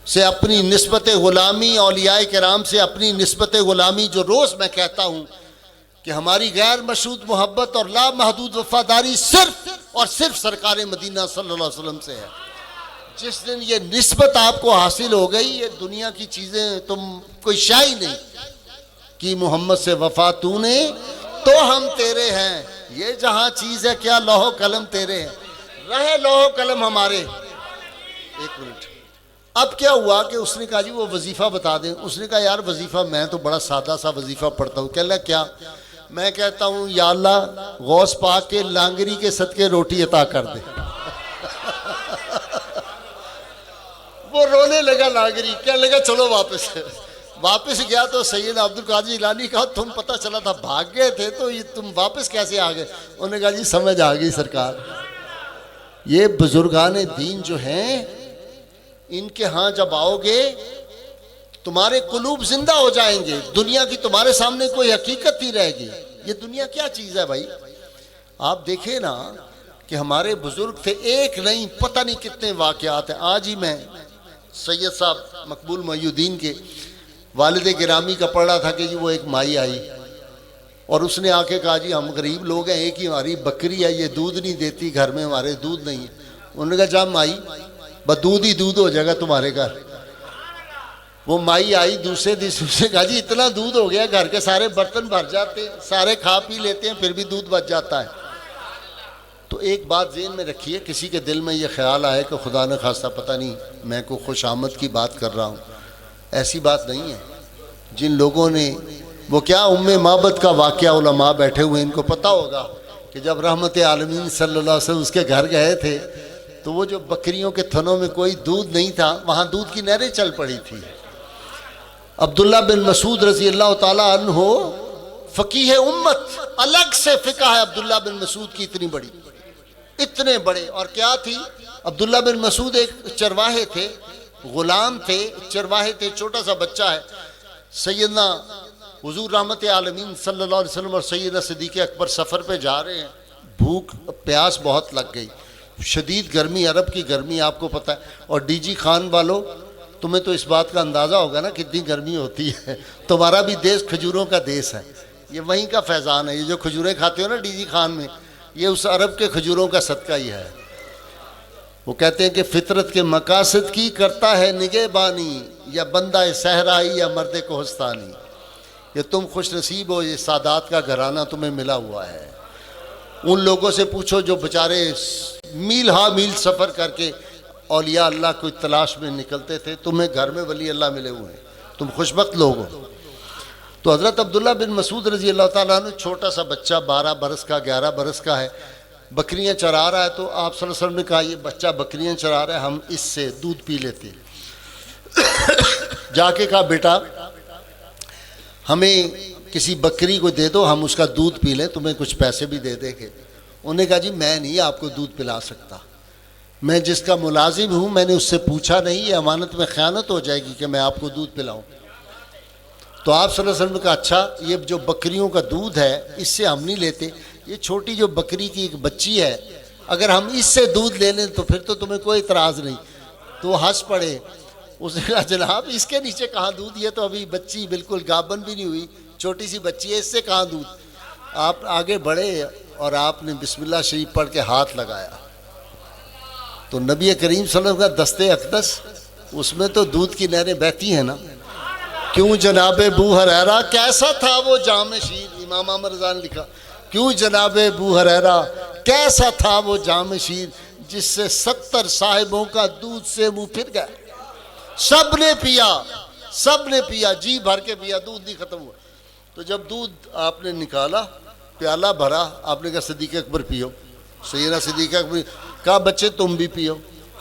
سے اپنی نسبت غلامی، اولیاء کرام سے اپنی نسبت غلامی جو روز میں کہتا ہوں کہ ہماری غیر مشروط محبت اور لامحدود وفاداری صرف اور صرف سرکار مدینہ صلی اللہ علیہ وسلم سے ہے۔ جس دن یہ نسبت آپ کو حاصل ہو گئی، یہ دنیا کی چیزیں تم کوئی شے ہی نہیں کہ محمد سے وفا تو نے تو ہم تیرے ہیں، یہ جہاں چیز ہے کیا لوح و قلم تیرے ہیں، رہے لوح و قلم ہمارے۔ ایک منٹ، اب کیا ہوا کہ اس نے کہا جی وہ وظیفہ بتا دیں۔ اس نے کہا یار وظیفہ میں تو بڑا سادہ سا وظیفہ پڑھتا ہوں۔ کہہ لگا کیا؟ میں کہتا ہوں یا اللہ غوث پاک کے لانگری کے صدقے روٹی عطا کر دے۔ وہ رونے لگا لانگری، کہنے لگا چلو واپس گیا تو سید عبد القادر جیلانی کہا تم پتہ چلا تھا بھاگ گئے تھے تو یہ تم واپس کیسے آ گئے؟ انہوں نے کہا جی سمجھ آ گئی سرکار، یہ بزرگان دین جو ہیں ان کے ہاں جب آؤ گے تمہارے قلوب زندہ ہو جائیں گے، دنیا کی تمہارے سامنے کوئی حقیقت نہیں رہے گی۔ یہ دنیا کیا چیز ہے بھائی؟ آپ دیکھیں نا کہ ہمارے بزرگ تھے، ایک نہیں پتہ نہیں کتنے واقعات ہیں۔ آج ہی میں سید صاحب مقبول محی الدین کے والد گرامی کا پڑھ رہا تھا کہ جی وہ ایک مائی آئی اور اس نے آ کے کہا جی ہم غریب لوگ ہیں، ایک ہی ہماری بکری ہے، یہ دودھ نہیں دیتی، گھر میں ہمارے دودھ نہیں ہے۔ انہوں نے کہا جا مائی بس دودھ ہی دودھ ہو جائے گا تمہارے گھر۔ وہ مائی آئی دوسرے دن، اس نے کہا جی اتنا دودھ ہو گیا گھر کے سارے برتن بھر جاتے ہیں، سارے کھا پی لیتے ہیں پھر بھی دودھ بچ جاتا ہے۔ تو ایک بات ذہن میں رکھیے، کسی کے دل میں یہ خیال آئے کہ خدا نہ خواستہ پتہ نہیں میں کو خوش آمد کی بات کر رہا ہوں، ایسی بات نہیں ہے۔ جن لوگوں نے وہ کیا معبد کا واقعہ، علماء بیٹھے ہوئے ان کو پتہ ہوگا کہ جب رحمت عالمین صلی اللہ علیہ وسلم اس کے گھر گئے تھے تو وہ جو بکریوں کے تھنوں میں کوئی دودھ نہیں تھا، وہاں دودھ کی نہریں چل پڑی تھی۔ عبداللہ بن مسعود رضی اللہ تعالیٰ عنہ فقیہ امت، الگ سے فقہ ہے عبداللہ بن مسعود کی اتنی بڑی، اتنے بڑے۔ اور کیا تھی؟ عبداللہ بن مسعود ایک چرواہے تھے، غلام تھے، چرواہے تھے، چھوٹا سا بچہ ہے۔ سیدنا حضور رحمت عالمین صلی اللہ علیہ وسلم اور سیدنا صدیق اکبر سفر پہ جا رہے ہیں، بھوک پیاس بہت لگ گئی، شدید گرمی، عرب کی گرمی آپ کو پتہ ہے، اور ڈی جی خان والوں تمہیں تو اس بات کا اندازہ ہوگا نا کتنی گرمی ہوتی ہے، تمہارا بھی دیس کھجوروں کا دیس ہے، یہ وہیں کا فیضان ہے، یہ جو کھجوریں کھاتے ہو نا ڈی جی خان میں، یہ اس عرب کے کھجوروں کا صدقہ ہی ہے۔ وہ کہتے ہیں کہ فطرت کے مقاصد کی کرتا ہے نگہبانی، یا بندہ صحرائی یا مرد کوہستانی، یہ تم خوش نصیب ہو، یہ سادات کا گھرانہ تمہیں ملا ہوا ہے۔ ان لوگوں سے پوچھو جو بچارے میل ہا میل سفر کر کے اولیاء اللہ کو تلاش میں نکلتے تھے، تمہیں گھر میں ولی اللہ ملے ہوئے ہیں، تم خوشبخت لوگ ہو۔ تو حضرت عبداللہ بن مسعود رضی اللہ تعالیٰ عنہ چھوٹا سا بچہ 12 برس کا 11 برس کا ہے، بکریاں چرا رہا ہے، تو آپ صلی اللہ علیہ وسلم نے کہا یہ بچہ بکریاں چرا رہا ہے، ہم اس سے دودھ پی لیتے ہیں۔ جا کے کہا بیٹا ہمیں کسی بکری کو دے دو، ہم اس کا دودھ پی لیں، تمہیں کچھ پیسے بھی دے دیں گے۔ انہوں نے کہا جی میں نہیں آپ کو دودھ پلا سکتا، میں جس کا ملازم ہوں میں نے اس سے پوچھا نہیں، یہ امانت میں خیانت ہو جائے گی کہ میں آپ کو دودھ پلاؤں۔ تو آپ صلی اللہ علیہ وسلم نے کہا اچھا یہ جو بکریوں کا دودھ ہے اس سے ہم نہیں لیتے، یہ چھوٹی جو بکری کی ایک بچی ہے اگر ہم اس سے دودھ لے لیں تو پھر تو تمہیں کوئی اعتراض نہیں۔ تو وہ ہنس پڑے، اس نے کہا جناب اس کے نیچے کہاں دودھ، یہ تو ابھی بچی بالکل گابن بھی نہیں ہوئی، چھوٹی سی بچی ہے، اس سے کہاں دودھ۔ آپ آگے بڑھے اور آپ نے بسم اللہ شریف پڑھ کے ہاتھ لگایا تو نبی کریم صلی اللہ علیہ وسلم کا دستے اقدس، اس میں تو دودھ کی نہریں بہتی ہیں نا۔ کیوں جناب ابو ہریرہ کیسا تھا وہ جام شیر، امام احمد رضا نے لکھا، کیوں جناب ابو ہریرہ کیسا تھا وہ جام شیر جس سے 70 صاحبوں کا دودھ سے منہ پھر گیا. سب نے پیا, جی بھر کے پیا, دودھ نہیں ختم ہوا. تو جب دودھ آپ نے نکالا, پیالہ بھرا, آپ نے کہا صدیق اکبر پیو. سیدنا صدیق اکبر کہا بچے تم بھی پیو,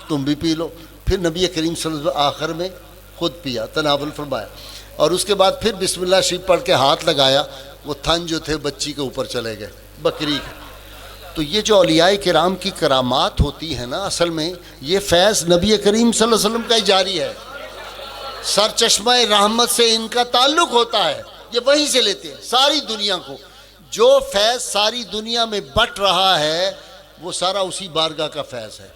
تم بھی پی لو. پھر نبی کریم صلی اللہ علیہ وسلم آخر میں خود پیا, تناول فرمایا, اور اس کے بعد پھر بسم اللہ شریف پڑھ کے ہاتھ لگایا. وہ تھن جو تھے بچی کے اوپر چلے گئے, بکری کے. تو یہ جو اولیاء کرام کی کرامات ہوتی ہے نا, اصل میں یہ فیض نبی کریم صلی اللہ علیہ وسلم کا ہی جاری ہے. سر چشمہ رحمت سے ان کا تعلق ہوتا ہے, یہ وہیں سے لیتے ہیں ساری دنیا کو. جو فیض ساری دنیا میں بٹ رہا ہے وہ سارا اسی بارگاہ کا فیض ہے.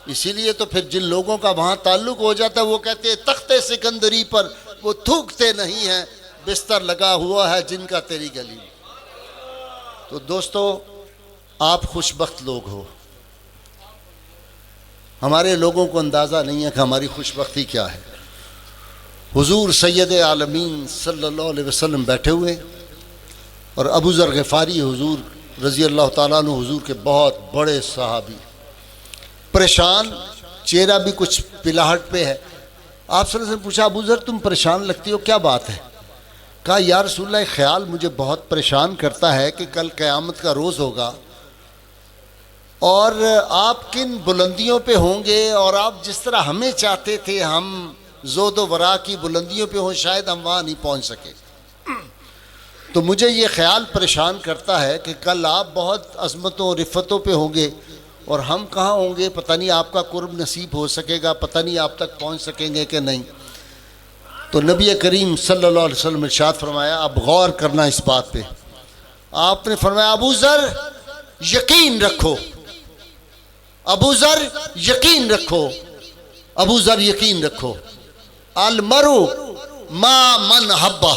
اسی لیے تو پھر جن لوگوں کا وہاں تعلق ہو جاتا ہے وہ کہتے ہیں تخت سکندری پر وہ تھوکتے نہیں ہیں, بستر لگا ہوا ہے جن کا تیری گلی. تو دوستو, آپ خوش بخت لوگ ہو. ہمارے لوگوں کو اندازہ نہیں ہے کہ ہماری خوش بختی کیا ہے. حضور سید عالمین صلی اللہ علیہ وسلم بیٹھے ہوئے, اور ابو ذر غفاری حضور رضی اللہ تعالیٰ عنہ حضور کے بہت بڑے صحابی, پریشان, چہرہ بھی کچھ پلاہٹ پہ ہے. آپ صلی اللہ علیہ وسلم پوچھا ابو ذر تم پریشان لگتی ہو, کیا بات ہے؟ کہا یا رسول اللہ, ایک خیال مجھے بہت پریشان کرتا ہے کہ کل قیامت کا روز ہوگا اور آپ کن بلندیوں پہ ہوں گے, اور آپ جس طرح ہمیں چاہتے تھے ہم زود و ورا کی بلندیوں پہ ہوں, شاید ہم وہاں نہیں پہنچ سکے. تو مجھے یہ خیال پریشان کرتا ہے کہ کل آپ بہت عظمتوں و رفتوں پہ ہوں گے اور ہم کہاں ہوں گے, پتہ نہیں آپ کا قرب نصیب ہو سکے گا, پتہ نہیں آپ تک پہنچ سکیں گے کہ نہیں. تو نبی کریم صلی اللہ علیہ وسلم ارشاد فرمایا, اب غور کرنا اس بات پہ. آپ نے فرمایا ابو ذر یقین رکھو, ابو ذر یقین رکھو, ابو ذر یقین رکھو, المرء ما من حبہ,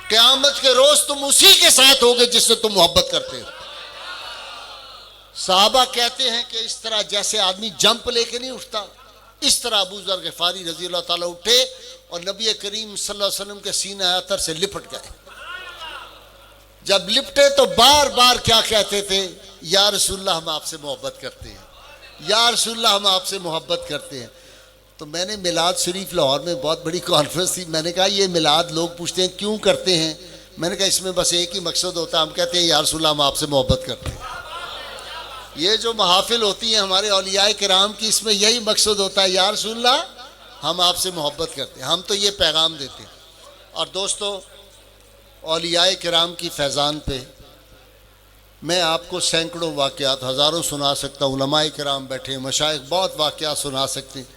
قیامت کے روز تم اسی کے ساتھ ہوگے جس سے تم محبت کرتے ہو. صحابہ کہتے ہیں کہ اس طرح جیسے آدمی جمپ لے کے نہیں اٹھتا, اس طرح ابو ذر غفاری رضی اللہ تعالیٰ اٹھے اور نبی کریم صلی اللہ علیہ وسلم کے سینہ اطہر سے لپٹ گئے. جب لپٹے تو بار بار کیا کہتے تھے, یا رسول اللہ ہم آپ سے محبت کرتے ہیں, یا رسول اللہ ہم آپ سے محبت کرتے ہیں. تو میں نے میلاد شریف لاہور میں بہت بڑی کانفرنس تھی, میں نے کہا یہ میلاد لوگ پوچھتے ہیں کیوں کرتے ہیں, میں نے کہا اس میں بس ایک ہی مقصد ہوتا ہے, ہم کہتے ہیں یا رسول اللہ ہم آپ سے محبت کرتے ہیں. یہ جو محافل ہوتی ہیں ہمارے اولیاء کرام کی, اس میں یہی مقصد ہوتا ہے, یا رسول اللہ ہم آپ سے محبت کرتے ہیں. ہم تو یہ پیغام دیتے ہیں. اور دوستو, اولیاء کرام کی فیضان پہ میں آپ کو سینکڑوں واقعات, ہزاروں سنا سکتا ہوں. علماء کرام بیٹھے ہیں, مشائخ بہت واقعات سنا سکتے ہیں.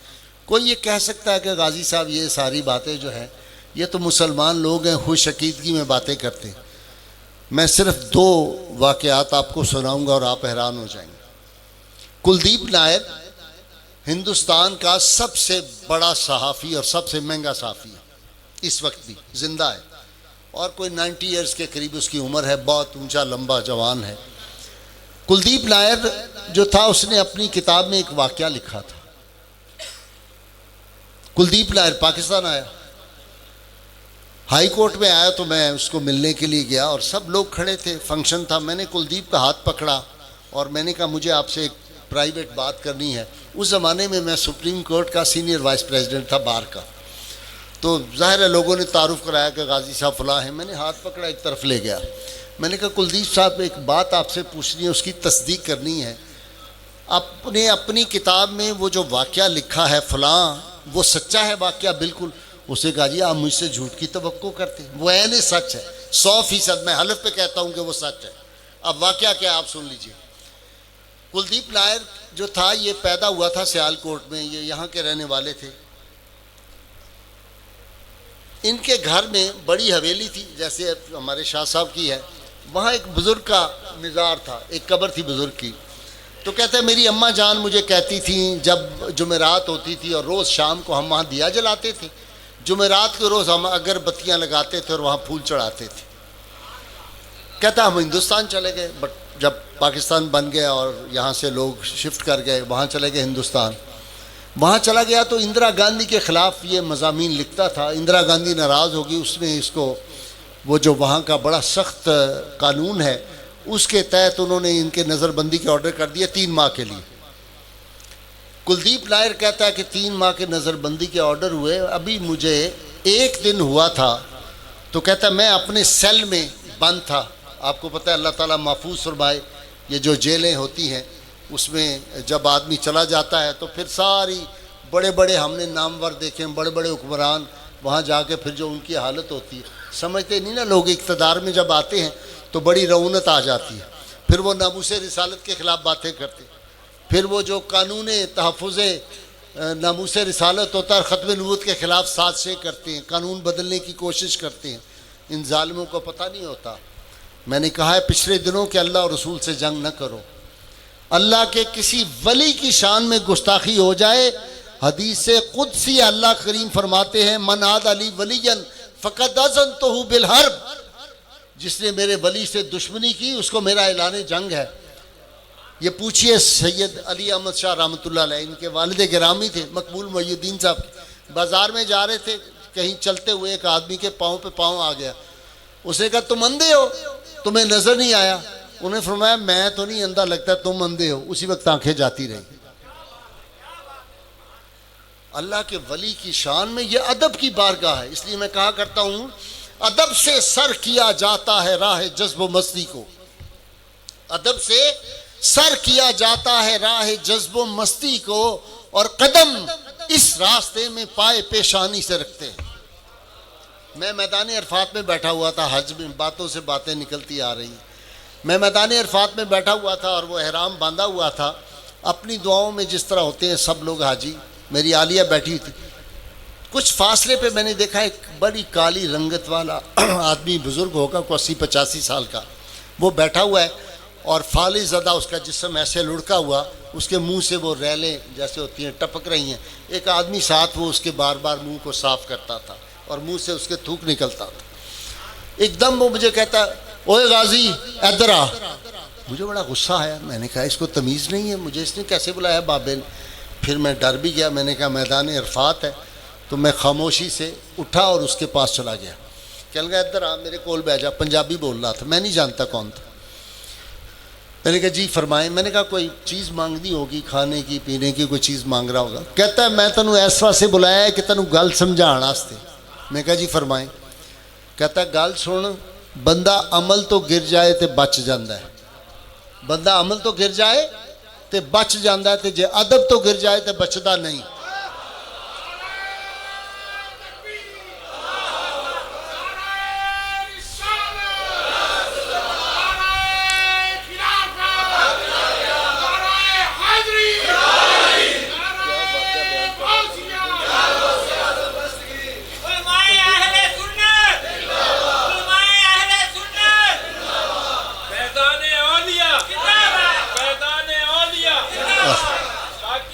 کوئی یہ کہہ سکتا ہے کہ غازی صاحب یہ ساری باتیں جو ہیں یہ تو مسلمان لوگ ہیں, خوش عقیدگی میں باتیں کرتے ہیں. میں صرف 2 واقعات آپ کو سناؤں گا اور آپ حیران ہو جائیں گے. کلدیپ نائر ہندوستان کا سب سے بڑا صحافی اور سب سے مہنگا صحافی ہے, اس وقت بھی زندہ ہے, اور کوئی 90 ایئرز کے قریب اس کی عمر ہے, بہت اونچا لمبا جوان ہے. کلدیپ نائر جو تھا اس نے اپنی کتاب میں ایک واقعہ لکھا تھا. کلدیپ نائر پاکستان آیا, ہائی کورٹ میں آیا, تو میں اس کو ملنے کے لیے گیا اور سب لوگ کھڑے تھے, فنکشن تھا. میں نے کلدیپ کا ہاتھ پکڑا اور میں نے کہا مجھے آپ سے ایک پرائیویٹ بات کرنی ہے. اس زمانے میں میں سپریم کورٹ کا سینئر وائس پریزیڈنٹ تھا بار کا. تو ظاہر ہے لوگوں نے تعارف کرایا کہ غازی صاحب فلاں ہیں. میں نے ہاتھ پکڑا, ایک طرف لے گیا. میں نے کہا کلدیپ صاحب ایک بات آپ سے پوچھنی ہے, اس کی تصدیق کرنی ہے. آپ نے اپنی کتاب میں وہ جو واقعہ لکھا ہے فلاں, وہ سچا ہے واقعہ؟ بالکل. اسے کہا جی آپ مجھ سے جھوٹ کی توقع کرتے ہیں, وہ عین سچ ہے, 100% میں حلف پہ کہتا ہوں کہ وہ سچ ہے. اب واقعہ کیا آپ سن لیجئے. کلدیپ نائر جو تھا یہ پیدا ہوا تھا سیال کوٹ میں, یہ یہاں کے رہنے والے تھے. ان کے گھر میں بڑی حویلی تھی جیسے ہمارے شاہ صاحب کی ہے, وہاں ایک بزرگ کا مزار تھا, ایک قبر تھی بزرگ کی. تو کہتے ہیں میری اماں جان مجھے کہتی تھیں جب جمعرات ہوتی تھی اور روز شام کو ہم وہاں دیا جلاتے تھے, جمعرات کے روز ہم اگر بتیاں لگاتے تھے اور وہاں پھول چڑھاتے تھے. کہتا ہم ہندوستان چلے گئے, بٹ جب پاکستان بن گیا اور یہاں سے لوگ شفٹ کر گئے, وہاں چلے گئے ہندوستان. وہاں چلا گیا تو اندرا گاندھی کے خلاف یہ مضامین لکھتا تھا. اندرا گاندھی ناراض ہوگی, اس نے اس کو وہ جو وہاں کا بڑا سخت قانون ہے اس کے تحت انہوں نے ان کے نظر بندی کے آرڈر کر دیا 3 ماہ کے لیے۔ کلدیپ نائر کہتا ہے کہ 3 ماہ کے نظر بندی کے آرڈر ہوئے، ابھی مجھے 1 دن ہوا تھا تو کہتا ہے میں اپنے سیل میں بند تھا۔ آپ کو پتہ ہے اللہ تعالیٰ محفوظ فرمائے، یہ جو جیلیں ہوتی ہیں اس میں جب آدمی چلا جاتا ہے تو پھر ساری بڑے بڑے ہم نے نامور دیکھے ہیں، بڑے بڑے حکمران، وہاں جا کے پھر جو ان کی حالت ہوتی ہے سمجھتے نہیں نا لوگ، اقتدار میں جب آتے ہیں تو بڑی رعونت آ جاتی ہے، پھر وہ ناموس رسالت کے خلاف باتیں کرتے ہیں، پھر وہ جو قانون تحفظ ناموس رسالت ہوتا ہے ختم نبوت کے خلاف سازشیں کرتے ہیں، قانون بدلنے کی کوشش کرتے ہیں۔ ان ظالموں کو پتہ نہیں ہوتا۔ میں نے کہا ہے پچھلے دنوں کہ اللہ اور رسول سے جنگ نہ کرو، اللہ کے کسی ولی کی شان میں گستاخی ہو جائے، حدیث قدسی اللہ کریم فرماتے ہیں من عاد علی ولی فقد اذنتہ بالحرب، جس نے میرے ولی سے دشمنی کی اس کو میرا اعلان جنگ ہے۔ یہ پوچھئے سید علی احمد شاہ رحمۃ اللہ علیہ، ان کے والد گرامی تھے مقبول محی الدین صاحب، بازار میں جا رہے تھے، کہیں چلتے ہوئے ایک آدمی کے پاؤں پہ پاؤں آ گیا، اس نے کہا تم اندھے ہو، تمہیں نظر نہیں آیا؟ انہوں نے فرمایا میں تو نہیں اندھا لگتا، تم اندھے ہو۔ اسی وقت آنکھیں جاتی رہی۔ اللہ کے ولی کی شان میں یہ ادب کی بارگاہ ہے، اس لیے میں کہا کرتا ہوں ادب سے سر کیا جاتا ہے راہ جذب و مستی کو، ادب سے سر کیا جاتا ہے راہ جذب و مستی کو، اور قدم اس راستے میں پائے پیشانی سے رکھتے ہیں۔ میں میدان عرفات میں بیٹھا ہوا تھا، حج میں باتوں سے باتیں نکلتی آ رہی ہیں، میں میدان عرفات میں بیٹھا ہوا تھا اور وہ احرام باندھا ہوا تھا، اپنی دعاؤں میں جس طرح ہوتے ہیں سب لوگ حاجی، میری عالیہ بیٹھی تھی، کچھ فاصلے پہ میں نے دیکھا ایک بڑی کالی رنگت والا آدمی بزرگ ہوگا کوئی 80-85 سال کا، وہ بیٹھا ہوا ہے اور فالج زدہ اس کا جسم ایسے لڑکا ہوا، اس کے منہ سے وہ ریلیں جیسے ہوتی ہیں ٹپک رہی ہیں، ایک آدمی ساتھ وہ اس کے بار بار منہ کو صاف کرتا تھا اور منہ سے اس کے تھوک نکلتا تھا۔ ایک دم وہ مجھے کہتا اوے غازی ادھر آ، مجھے بڑا غصہ آیا، میں نے کہا اس کو تمیز نہیں ہے، مجھے اس نے کیسے بلایا بابے نے؟ پھر میں ڈر بھی گیا، میں نے کہا میدان عرفات ہے، تو میں خاموشی سے اٹھا اور اس کے پاس چلا گیا، کہنے لگا ادھر آ میرے کول بیٹھ جا، پنجابی بول رہا تھا، میں نہیں جانتا کون تھا۔ میں نے کہا جی فرمائیں، میں نے کہا کوئی چیز مانگنی ہوگی، کھانے کی پینے کی کوئی چیز مانگ رہا ہوگا، کہتا ہے میں تینوں اس واسطے بلایا ہے کہ تینوں گل سمجھانے واسطے۔ میں کہا جی فرمائیں، کہتا ہے گل سن، بندہ عمل تو گر جائے تے بچ جاندہ ہے، بندہ عمل تو گر جائے تے بچ جاندہ ہے، تے جے ادب تو گر جائے تے بچدا نہیں۔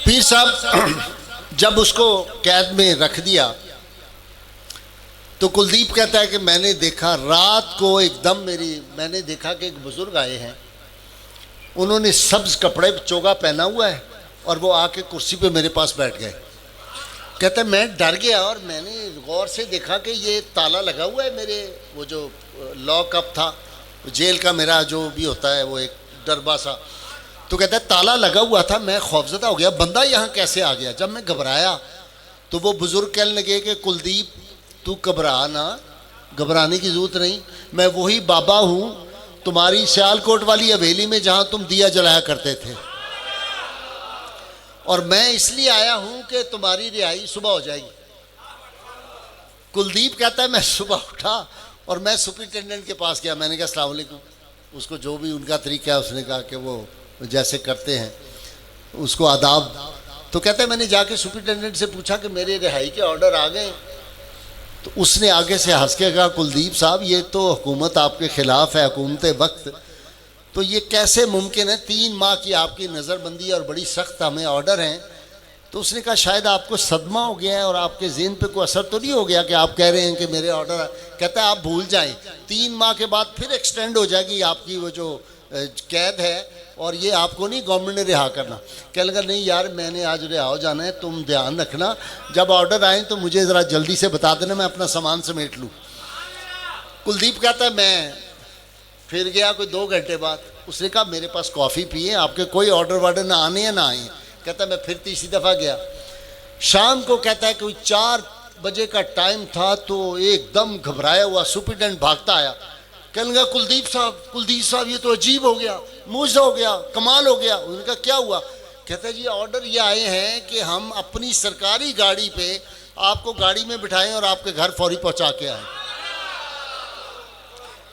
پیر صاحب جب اس کو قید میں رکھ دیا تو کلدیپ کہتا ہے کہ میں نے دیکھا رات کو ایک دم میں نے دیکھا کہ ایک بزرگ آئے ہیں، انہوں نے سبز کپڑے چوگا پہنا ہوا ہے اور وہ آ کے کرسی پہ میرے پاس بیٹھ گئے۔ کہتا ہے میں ڈر گیا اور میں نے غور سے دیکھا کہ یہ تالا لگا ہوا ہے، میرے وہ جو لاک اپ تھا جیل کا میرا جو بھی ہوتا ہے وہ ایک ڈربا سا، تو کہتا ہے تالا لگا ہوا تھا، میں خوفزدہ ہو گیا بندہ یہاں کیسے آ گیا۔ جب میں گھبرایا تو وہ بزرگ کہنے لگے کہ کلدیپ تو گھبرا نہ، گھبرانے کی ضرورت نہیں، میں وہی بابا ہوں تمہاری سیالکوٹ والی حویلی میں جہاں تم دیا جلایا کرتے تھے، اور میں اس لیے آیا ہوں کہ تمہاری رہائی صبح ہو جائے گی۔ کلدیپ کہتا ہے میں صبح اٹھا اور میں سپرنٹینڈنٹ کے پاس گیا، میں نے کہا السلام علیکم، اس کو جو بھی ان کا طریقہ ہے اس نے کہا کہ وہ جیسے کرتے ہیں اس کو آداب، تو کہتا ہے میں نے جا کے سپرنٹینڈنٹ سے پوچھا کہ میرے رہائی کے آرڈر آ گئے، تو اس نے آگے سے ہنس کے کہا کلدیپ صاحب یہ تو حکومت آپ کے خلاف ہے، حکومت وقت، تو یہ کیسے ممکن ہے؟ 3 ماہ کی آپ کی نظر بندی اور بڑی سخت ہمیں آرڈر ہیں۔ تو اس نے کہا شاید آپ کو صدمہ ہو گیا ہے اور آپ کے ذہن پہ کوئی اثر تو نہیں ہو گیا کہ آپ کہہ رہے ہیں کہ میرے آرڈر ہے۔ کہتا ہے آپ بھول جائیں، 3 ماہ کے بعد پھر ایکسٹینڈ ہو جائے گی آپ کی وہ جو قید ہے، اور یہ آپ کو نہیں گورنمنٹ نے رہا کرنا۔ کہنے لگا نہیں یار میں نے آج رہا ہو جانا ہے، تم دھیان رکھنا جب آرڈر آئیں تو مجھے ذرا جلدی سے بتا دینا، میں اپنا سامان سمیٹ لوں۔ کلدیپ کہتا ہے میں پھر گیا کوئی 2 گھنٹے بعد، اس نے کہا میرے پاس کافی پیے، آپ کے کوئی آرڈر وارڈر نہ آنے یا نہ آئیں. کہتا ہے میں پھر تیسری دفعہ گیا. شام کو کہتا ہے کوئی 4 بجے کا ٹائم تھا تو ایک دم گھبرایا ہوا سپرنٹینڈنٹ بھاگتا آیا. کہنے لگا کلدیپ صاحب یہ تو عجیب ہو گیا، معجزہ ہو گیا، کمال ہو گیا. انہوں نے کہا کیا ہوا؟ کہتا ہے جی آرڈر یہ آئے ہیں کہ ہم اپنی سرکاری گاڑی پہ آپ کو گاڑی میں بٹھائیں اور آپ کے گھر فوری پہنچا کے آئیں.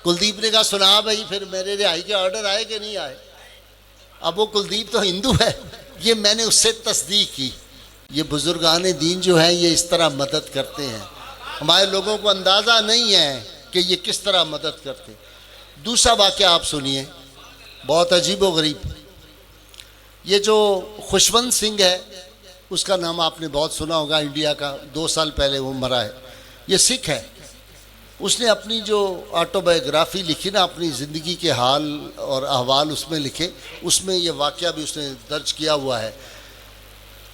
کلدیپ نے کہا سنا بھائی پھر میرے رہائی کے آرڈر آئے کہ نہیں آئے؟ اب وہ کلدیپ تو ہندو ہے، یہ میں نے اس سے تصدیق کی. یہ بزرگان دین جو ہیں یہ اس طرح مدد کرتے ہیں، ہمارے لوگوں کو اندازہ نہیں ہے کہ یہ کس طرح مدد کرتے. دوسرا واقعہ آپ سنیے، بہت عجیب و غریب. یہ جو خوشونت سنگھ ہے اس کا نام آپ نے بہت سنا ہوگا، انڈیا کا، 2 سال پہلے وہ مرا ہے. یہ سکھ ہے. اس نے اپنی جو آٹو بایوگرافی لکھی نا، اپنی زندگی کے حال اور احوال اس میں لکھے، اس میں یہ واقعہ بھی اس نے درج کیا ہوا ہے،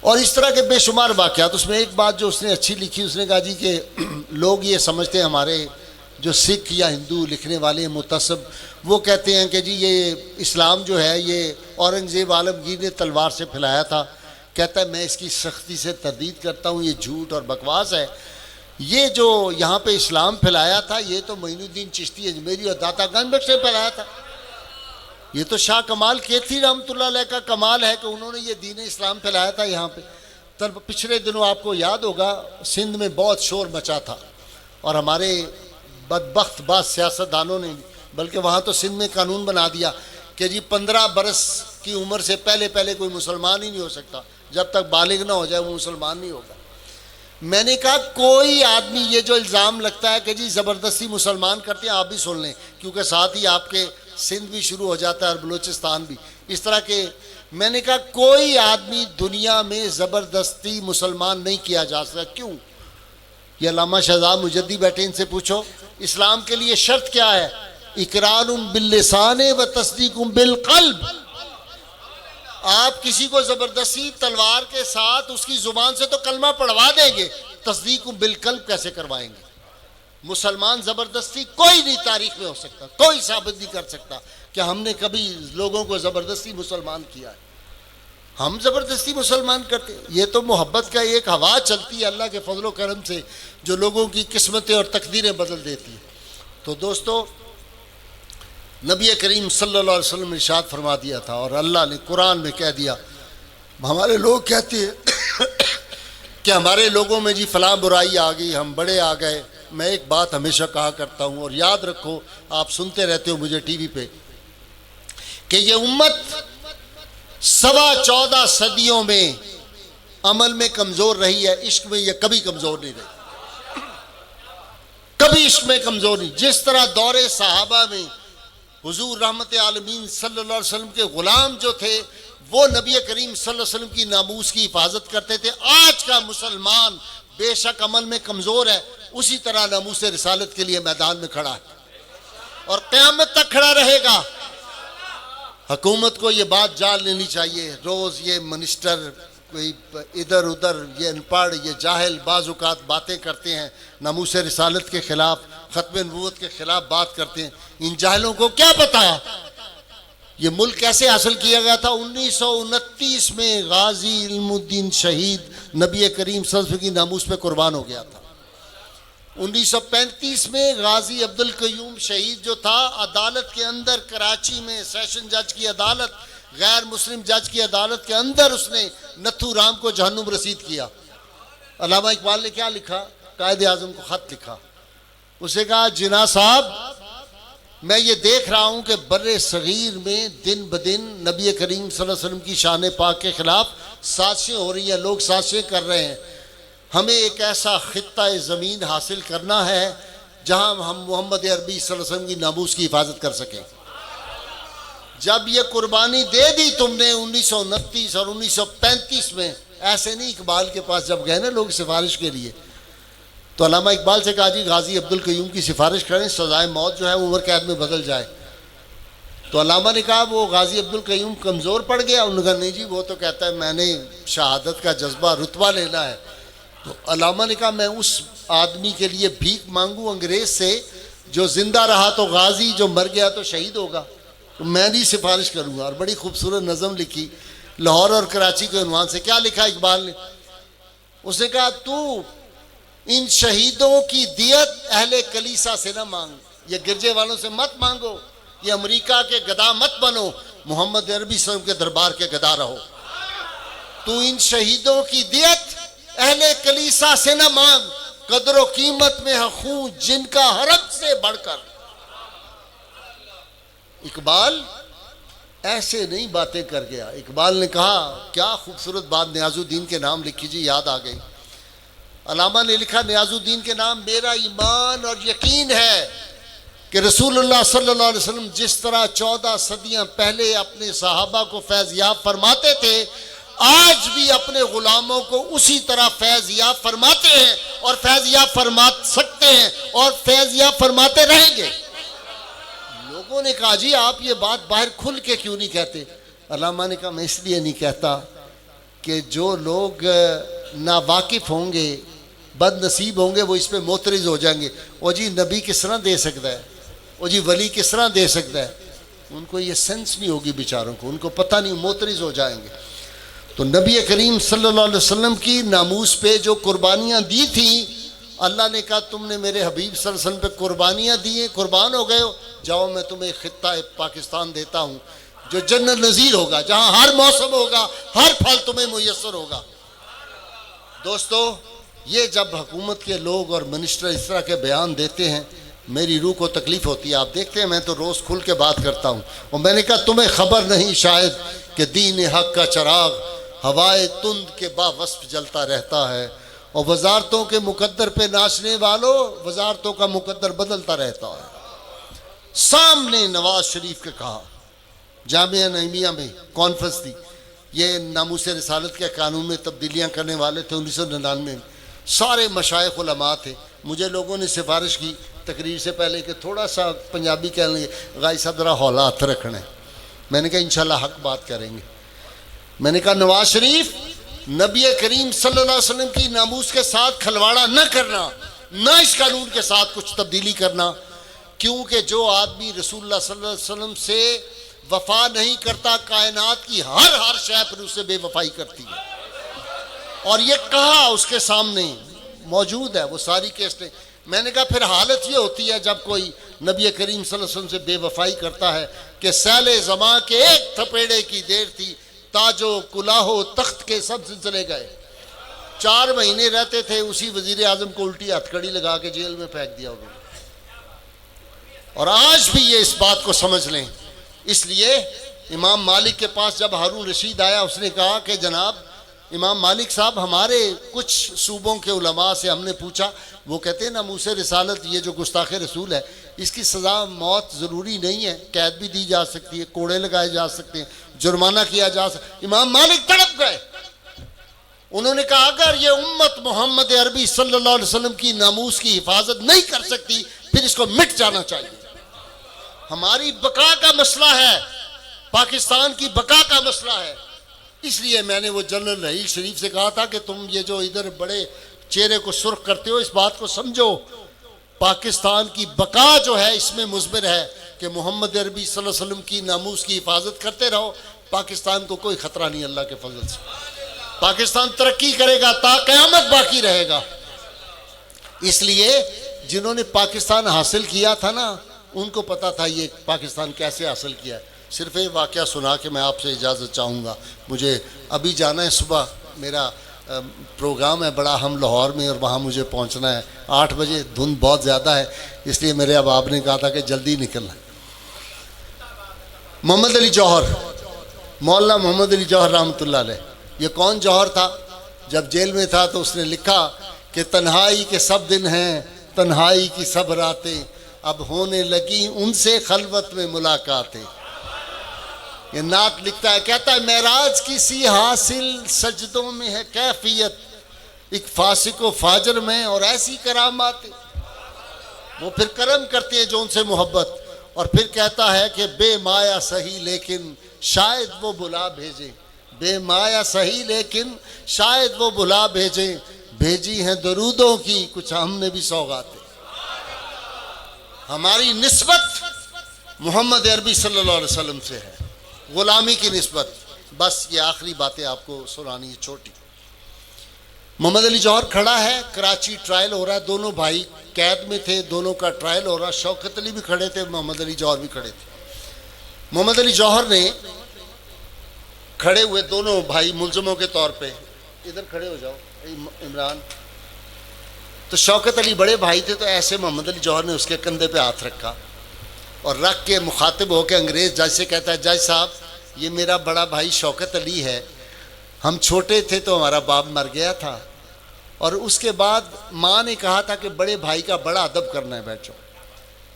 اور اس طرح کے بے شمار واقعات. اس میں ایک بات جو اس نے اچھی لکھی، اس نے کہا جی کہ لوگ یہ سمجھتے ہیں ہمارے جو سکھ یا ہندو لکھنے والے ہیں متعصب، وہ کہتے ہیں کہ جی یہ اسلام جو ہے یہ اورنگزیب عالمگیر نے تلوار سے پھیلایا تھا. کہتا ہے میں اس کی سختی سے تردید کرتا ہوں، یہ جھوٹ اور بکواس ہے. یہ جو یہاں پہ اسلام پھیلایا تھا یہ تو معین الدین چشتی اجمیری اور داتا گنج بخش نے پھیلایا تھا. یہ تو شاہ کمال کیتھی رحمۃ اللہ علیہ کا کمال ہے کہ انہوں نے یہ دین اسلام پھیلایا تھا یہاں پہ. پچھلے دنوں آپ کو یاد ہوگا سندھ میں بہت شور مچا تھا، اور ہمارے بدبخت بعض سیاستدانوں نے، بلکہ وہاں تو سندھ میں قانون بنا دیا کہ جی 15 برس کی عمر سے پہلے کوئی مسلمان ہی نہیں ہو سکتا، جب تک بالغ نہ ہو جائے وہ مسلمان نہیں ہوگا. میں نے کہا کوئی آدمی یہ جو الزام لگتا ہے کہ جی زبردستی مسلمان کرتے ہیں، آپ بھی سن لیں کیونکہ ساتھ ہی آپ کے سندھ بھی شروع ہو جاتا ہے اور بلوچستان بھی اس طرح کے. میں نے کہا کوئی آدمی دنیا میں زبردستی مسلمان نہیں کیا جا سکتا. کیوں؟ یہ علامہ شہزاد مجدی بیٹھے، ان سے پوچھو اسلام کے لیے شرط کیا ہے؟ اقرار باللسان و تصدیق بالقلب. آپ کسی کو زبردستی تلوار کے ساتھ اس کی زبان سے تو کلمہ پڑھوا دیں گے، تصدیق بالقلب کیسے کروائیں گے؟ مسلمان زبردستی کوئی نہیں تاریخ میں ہو سکتا، کوئی ثابت نہیں کر سکتا کہ ہم نے کبھی لوگوں کو زبردستی مسلمان کیا ہے. ہم زبردستی مسلمان کرتے، یہ تو محبت کا ایک ہوا چلتی ہے اللہ کے فضل و کرم سے جو لوگوں کی قسمتیں اور تقدیریں بدل دیتی ہے. تو دوستو، نبی کریم صلی اللہ علیہ وسلم نے ارشاد فرما دیا تھا، اور اللہ نے قرآن میں کہہ دیا. ہمارے لوگ کہتے ہیں کہ ہمارے لوگوں میں جی فلاں برائی آ گئی، ہم بڑے آ گئے. میں ایک بات ہمیشہ کہا کرتا ہوں اور یاد رکھو، آپ سنتے رہتے ہو مجھے ٹی وی پہ، کہ یہ امت 14.25 صدیوں میں عمل میں کمزور رہی ہے، عشق میں یہ کبھی کمزور نہیں رہی، کبھی عشق میں کمزور نہیں. جس طرح دور صحابہ میں حضور رحمت عالمین صلی اللہ علیہ وسلم کے غلام جو تھے وہ نبی کریم صلی اللہ علیہ وسلم کی ناموس کی حفاظت کرتے تھے، آج کا مسلمان بے شک عمل میں کمزور ہے، اسی طرح ناموس رسالت کے لیے میدان میں کھڑا ہے اور قیامت تک کھڑا رہے گا. حکومت کو یہ بات جان لینی چاہیے. روز یہ منسٹر کوئی ادھر ادھر، یہ ان پڑھ، یہ جاہل بعض اوقات باتیں کرتے ہیں ناموس رسالت کے خلاف، ختم نبوت کے خلاف بات کرتے ہیں. ان جاہلوں کو کیا پتا یہ ملک کیسے حاصل کیا گیا تھا. 1929 میں غازی علم الدین شہید نبی کریم صلی اللہ علیہ وسلم کی ناموس پہ قربان ہو گیا تھا. 1935 میں غازی عبد القیوم شہید جو تھا، عدالت کے اندر کراچی میں سیشن جج کی عدالت، غیر مسلم جج کی عدالت کے اندر اس نے نتھو رام کو جہنم رسید کیا. علامہ اقبال نے کیا لکھا؟ قائد اعظم کو خط لکھا. اسے کہا جناح صاحب، میں یہ دیکھ رہا ہوں کہ بر صغیر میں دن بدن نبی کریم صلی اللہ علیہ وسلم کی شان پاک کے خلاف سازشیں ہو رہی ہیں، لوگ سازشیں کر رہے ہیں. ہمیں ایک ایسا خطہ زمین حاصل کرنا ہے جہاں ہم محمد عربی صلی اللہ علیہ وسلم کی ناموس کی حفاظت کر سکیں. جب یہ قربانی دے دی تم نے 1929 اور 1935 میں، ایسے نہیں اقبال کے پاس جب گئے نا لوگ سفارش کے لیے، تو علامہ اقبال سے کہا جی غازی عبد القیوم کی سفارش کریں، سزائے موت جو ہے وہ عمر قید میں بدل جائے. تو علامہ نے کہا وہ غازی عبد القیوم کمزور پڑ گیا. انہوں نے کہا نہیں جی، وہ تو کہتا ہے میں نے شہادت کا جذبہ رتبہ لینا ہے. تو علامہ نے کہا میں اس آدمی کے لیے بھیک مانگوں انگریز سے جو زندہ رہا تو غازی، جو مر گیا تو شہید ہوگا. میں نہیں سفارش کروں گا. اور بڑی خوبصورت نظم لکھی لاہور اور کراچی کے عنوان سے. کیا لکھا اقبال نے؟ اس نے کہا تو ان شہیدوں کی دیت اہل کلیسا سے نہ مانگ، یہ گرجے والوں سے مت مانگو، یہ امریکہ کے گدا مت بنو، محمد عربی صلی اللہ علیہ وسلم کے دربار کے گدا رہو. تو ان شہیدوں کی دیت اہل کلیسا سے نہ مانگ، قدر و قیمت میں ہے خون جن کا حرم سے بڑھ کر. اقبال ایسے نہیں باتیں کر گیا. اقبال نے کہا، کیا خوبصورت بات نیاز الدین کے نام لکھی جی، یاد آ گئی. علامہ نے لکھا نیاز الدین کے نام، میرا ایمان اور یقین ہے کہ رسول اللہ صلی اللہ علیہ وسلم جس طرح 14 صدیاں پہلے اپنے صحابہ کو فیض یاب فرماتے تھے، آج بھی اپنے غلاموں کو اسی طرح فیض یاب فرماتے ہیں اور فیض یاب فرما سکتے ہیں اور فیض یاب فرماتے رہیں گے. لوگوں نے کہا جی آپ یہ بات باہر کھل کے کیوں نہیں کہتے؟ علامہ نے کہا میں اس لیے نہیں کہتا کہ جو لوگ ناواقف ہوں گے، بد نصیب ہوں گے، وہ اس پہ معترض ہو جائیں گے. وہ جی نبی کس طرح دے سکتا ہے، وہ جی ولی کس طرح دے سکتا ہے. ان کو یہ سینس نہیں ہوگی بیچاروں کو، ان کو پتہ نہیں، معترض ہو جائیں گے. تو نبی کریم صلی اللہ علیہ وسلم کی ناموس پہ جو قربانیاں دی تھیں، اللہ نے کہا تم نے میرے حبیب صلی اللہ علیہ وسلم پہ قربانیاں دی ہیں، قربان ہو گئے ہو، جاؤ میں تمہیں خطہ پاکستان دیتا ہوں جو جنت نظیر ہوگا، جہاں ہر موسم ہوگا، ہر پھل تمہیں میسر ہوگا. دوستو یہ جب حکومت کے لوگ اور منسٹر اس طرح کے بیان دیتے ہیں، میری روح کو تکلیف ہوتی ہے. آپ دیکھتے ہیں میں تو روز کھل کے بات کرتا ہوں. اور میں نے کہا تمہیں خبر نہیں شاید کہ دین حق کا چراغ ہوائے تند کے با وصف جلتا رہتا ہے، اور وزارتوں کے مقدر پہ ناچنے والوں وزارتوں کا مقدر بدلتا رہتا ہے. سامنے نواز شریف کے کہا، جامعہ نعیمیہ میں کانفرنس تھی، یہ ناموس رسالت کے قانون میں تبدیلیاں کرنے والے تھے 1999 میں، سارے مشائخ علماء تھے. مجھے لوگوں نے سفارش کی تقریر سے پہلے کہ تھوڑا سا پنجابی کہہ لیں گے، غائی صاحب ذرا حالات رکھنا ہے. میں نے کہا انشاءاللہ حق بات کریں گے. میں نے کہا نواز شریف، نبی کریم صلی اللہ علیہ وسلم کی ناموس کے ساتھ کھلواڑا نہ کرنا، نہ اس قانون کے ساتھ کچھ تبدیلی کرنا، کیونکہ جو آدمی رسول اللہ صلی اللہ علیہ وسلم سے وفا نہیں کرتا، کائنات کی ہر شے پر اسے بے وفائی کرتی ہے. اور یہ کہا اس کے سامنے موجود ہے وہ ساری کیسٹیں. میں نے کہا پھر حالت یہ ہوتی ہے جب کوئی نبی کریم صلی اللہ علیہ وسلم سے بے وفائی کرتا ہے کہ سیل زماں کے ایک تھپیڑے کی دیر تھی، تاج و کلاه و تخت کے سب سلسلے گئے. 4 مہینے رہتے تھے، اسی وزیر اعظم کو الٹی ہتھ کڑی لگا کے جیل میں پھینک دیا انہوں نے. اور آج بھی یہ اس بات کو سمجھ لیں. اس لیے امام مالک کے پاس جب ہارون رشید آیا، اس نے کہا کہ جناب امام مالک صاحب، ہمارے کچھ صوبوں کے علماء سے ہم نے پوچھا، وہ کہتے ہیں ناموس رسالت یہ جو گستاخ رسول ہے، اس کی سزا موت ضروری نہیں ہے، قید بھی دی جا سکتی ہے، کوڑے لگائے جا سکتے ہیں، جرمانہ کیا جا سکتا. امام مالک تڑپ گئے. انہوں نے کہا اگر یہ امت محمد عربی صلی اللہ علیہ وسلم کی ناموس کی حفاظت نہیں کر سکتی، پھر اس کو مٹ جانا چاہیے. ہماری بقا کا مسئلہ ہے، پاکستان کی بقا کا مسئلہ ہے. اس لیے میں نے وہ جنرل رحیل شریف سے کہا تھا کہ تم یہ جو ادھر بڑے چہرے کو سرخ کرتے ہو، اس بات کو سمجھو، پاکستان کی بقا جو ہے اس میں مضمر ہے کہ محمد عربی صلی اللہ علیہ وسلم کی ناموس کی حفاظت کرتے رہو. پاکستان کو کوئی خطرہ نہیں اللہ کے فضل سے. پاکستان ترقی کرے گا تا قیامت باقی رہے گا. اس لیے جنہوں نے پاکستان حاصل کیا تھا نا، ان کو پتا تھا یہ پاکستان کیسے حاصل کیا ہے. صرف ایک واقعہ سنا کے میں آپ سے اجازت چاہوں گا. مجھے ابھی جانا ہے، صبح میرا پروگرام ہے بڑا ہم لاہور میں، اور وہاں مجھے پہنچنا ہے 8 بجے. دھند بہت زیادہ ہے، اس لیے میرے اباب نے کہا تھا کہ جلدی نکلنا. محمد علی جوہر، مولانا محمد علی جوہر رحمۃ اللہ علیہ، یہ کون جوہر تھا؟ جب جیل میں تھا تو اس نے لکھا کہ تنہائی کے سب دن ہیں، تنہائی کی سب راتیں، اب ہونے لگی ان سے خلوت میں ملاقاتیں. یہ نعت لکھتا ہے، کہتا ہے معراج کی سی حاصل سجدوں میں ہے کیفیت، ایک فاسق و فاجر میں اور ایسی کرامات. وہ پھر کرم کرتے ہیں جو ان سے محبت. اور پھر کہتا ہے کہ بے مایا سہی لیکن شاید وہ بلا بھیجیں، بے مایا سہی لیکن شاید وہ بلا بھیجیں، بھیجی ہیں درودوں کی کچھ ہم نے بھی سوغاتیں. ہماری نسبت محمد عربی صلی اللہ علیہ وسلم سے ہے، غلامی کی نسبت. بس یہ آخری باتیں آپ کو سنانی ہے چھوٹی. محمد علی جوہر کھڑا ہے، کراچی ٹرائل ہو رہا ہے، دونوں بھائی قید میں تھے، دونوں کا ٹرائل ہو رہا. شوکت علی بھی کھڑے تھے، محمد علی جوہر بھی کھڑے تھے. محمد علی جوہر نے کھڑے ہوئے دونوں بھائی ملزموں کے طور پہ، ادھر کھڑے ہو جاؤ عمران. تو شوکت علی بڑے بھائی تھے، تو ایسے محمد علی جوہر نے اس کے کندھے پہ ہاتھ رکھا اور رکھ کے مخاطب ہو کے انگریز جج سے کہتا ہے، جج صاحب یہ میرا بڑا بھائی شوکت علی ہے، ہم چھوٹے تھے تو ہمارا باپ مر گیا تھا، اور اس کے بعد ماں نے کہا تھا کہ بڑے بھائی کا بڑا ادب کرنا ہے، بیٹھو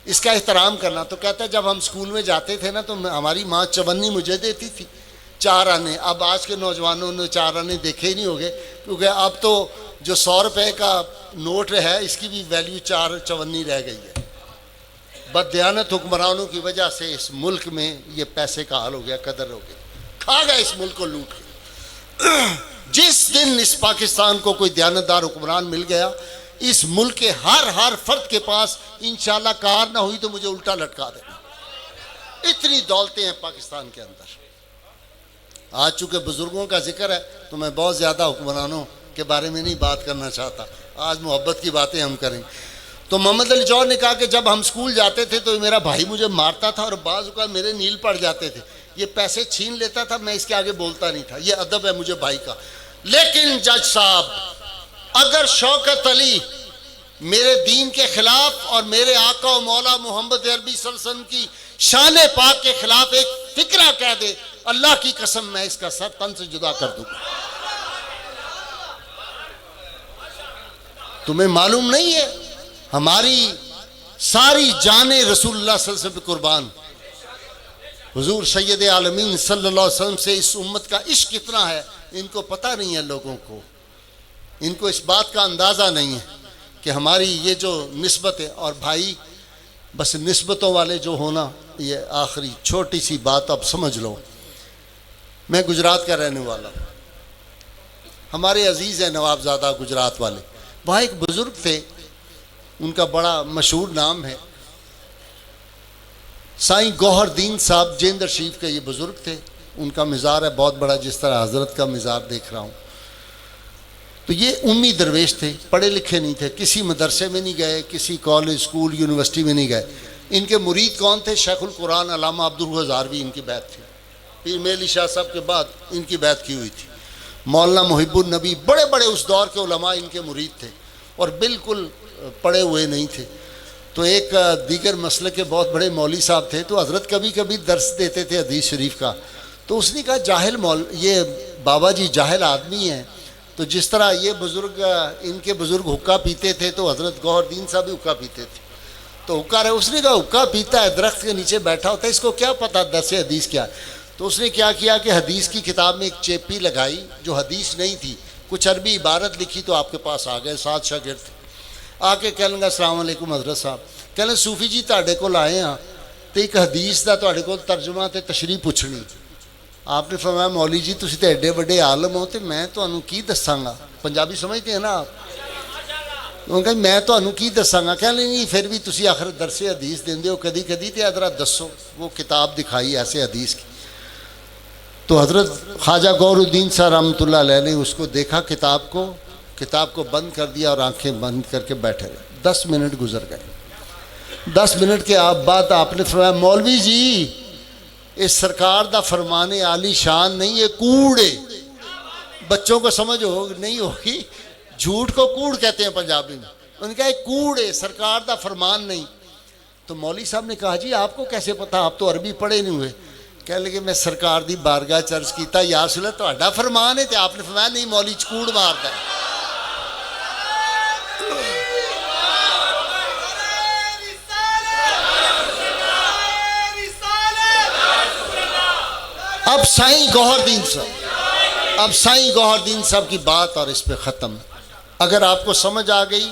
اس کا احترام کرنا. تو کہتا ہے جب ہم اسکول میں جاتے تھے نا تو ہماری ماں چونی مجھے دیتی تھی 4 آنے. اب آج کے نوجوانوں نے 4 آنے دیکھے ہی نہیں ہوگے، کیونکہ اب تو جو 100 روپے کا نوٹ ہے اس کی بھی ویلیو 4 چونی رہ گئی ہے. بددیانت حکمرانوں کی وجہ سے اس ملک میں یہ پیسے کا حال ہو گیا، قدر ہو گئی، کھا گیا اس ملک کو لوٹ کے. جس دن اس پاکستان کو کوئی دیانتدار حکمران مل گیا، اس ملک کے ہر فرد کے پاس انشاءاللہ کار نہ ہوئی تو مجھے الٹا لٹکا دینا. اتنی دولتیں ہیں پاکستان کے اندر. آج چونکہ بزرگوں کا ذکر ہے تو میں بہت زیادہ حکمرانوں کے بارے میں نہیں بات کرنا چاہتا، آج محبت کی باتیں ہم کریں. تو محمد علی جوہر نے کہا کہ جب ہم اسکول جاتے تھے تو میرا بھائی مجھے مارتا تھا اور بعض اوقات میرے نیل پڑ جاتے تھے، یہ پیسے چھین لیتا تھا، میں اس کے آگے بولتا نہیں تھا، یہ ادب ہے مجھے بھائی کا. لیکن جج صاحب اگر شوکت علی میرے دین کے خلاف اور میرے آقا و مولا محمد عربی صلی اللہ علیہ وسلم کی شان پاک کے خلاف ایک فکرہ کہہ دے، اللہ کی قسم میں اس کا سر تن سے جدا کر دوں. تمہیں معلوم نہیں ہے ہماری ساری جانیں رسول اللہ صلی اللہ علیہ وسلم پہ قربان. حضور سید عالمین صلی اللہ علیہ وسلم سے اس امت کا عشق کتنا ہے ان کو پتہ نہیں ہے. لوگوں کو ان کو اس بات کا اندازہ نہیں ہے کہ ہماری یہ جو نسبت ہے. اور بھائی بس نسبتوں والے جو ہونا، یہ آخری چھوٹی سی بات اب سمجھ لو. میں گجرات کا رہنے والا ہوں، ہمارے عزیز ہیں نوابزادہ گجرات والے. وہاں ایک بزرگ تھے، ان کا بڑا مشہور نام ہے سائیں گوہر دین صاحب جیندر شریف کے. یہ بزرگ تھے، ان کا مزار ہے بہت بڑا، جس طرح حضرت کا مزار دیکھ رہا ہوں. تو یہ امی درویش تھے، پڑھے لکھے نہیں تھے، کسی مدرسے میں نہیں گئے، کسی کالج اسکول یونیورسٹی میں نہیں گئے. ان کے مرید کون تھے؟ شیخ القرآن علامہ عبدالغزاروی ان کی بیعت تھی. پیر میلی شاہ صاحب کے بعد ان کی بیعت کی ہوئی تھی. مولانا محب النبی بڑے بڑے اس دور کے علماء ان کے مرید تھے اور بالکل پڑھے ہوئے نہیں تھے. تو ایک دیگر مسئلے کے بہت بڑے مولوی صاحب تھے، تو حضرت کبھی کبھی درس دیتے تھے حدیث شریف کا. تو اس نے کہا جاہل یہ بابا جی جاہل آدمی ہیں. تو جس طرح یہ بزرگ ان کے بزرگ حقہ پیتے تھے تو حضرت گوہر دین صاحب بھی حقہ پیتے تھے. تو حقہ رہے، اس نے کہا حقہ پیتا ہے، درخت کے نیچے بیٹھا ہوتا ہے، اس کو کیا پتہ درس حدیث کیا ہے. تو اس نے کیا کیا کہ حدیث کی کتاب میں ایک چیپی لگائی جو حدیث نہیں تھی، کچھ عربی عبارت لکھی. تو آپ کے پاس آ گئے 7 شاگرد، آ کے کہنے لگا السلام علیکم حضرت صاحب. کہنے لگے صوفی جی تہاڈے کول آئے ہاں تو ایک حدیث دا تہاڈے کول ترجمہ تے تشریح پوچھنی. آپ نے فرمایا مولوی جی تسی تے ایڈے بڑے عالم ہو تے میں تانوں کی دساں گا. پنجابی سمجھتے ہیں نا آپ؟ انہوں نے کہا میں تانوں کی دساں گا. کہنے نہیں پھر بھی تسی آخر درس حدیث دیندے ہو کدی کدی تے ذرا دسو. وہ کتاب دکھائی ایسے حدیث کی. تو حضرت خواجہ گور الدین صاحب رحمۃ اللہ علیہ نے اس کو دیکھا، کتاب کو بند کر دیا اور آنکھیں بند کر کے بیٹھے رہے. 10 منٹ گزر گئے. 10 منٹ کے بعد آپ نے فرمایا مولوی جی اس سرکار دا فرمان عالی شان نہیں، یہ کوڑ ہے. بچوں کو سمجھ نہیں ہوگی، جھوٹ کو کوڑ کہتے ہیں پنجابی میں. انہوں نے کہا یہ کوڑ ہے، سرکار دا فرمان نہیں. تو مولوی صاحب نے کہا جی آپ کو کیسے پتا، آپ تو عربی پڑھے نہیں ہوئے. کہنے لگے میں سرکار دی بارگاہ چرچ کیتا یا رسول اللہ تہاڈا فرمان ہے. تے آپ نے فرمایا نہیں مولوی کوڑ مارتا ہے. اب سائیں گوہر دین صاحب کی بات اور اس پہ ختم. اگر آپ کو سمجھ آ گئی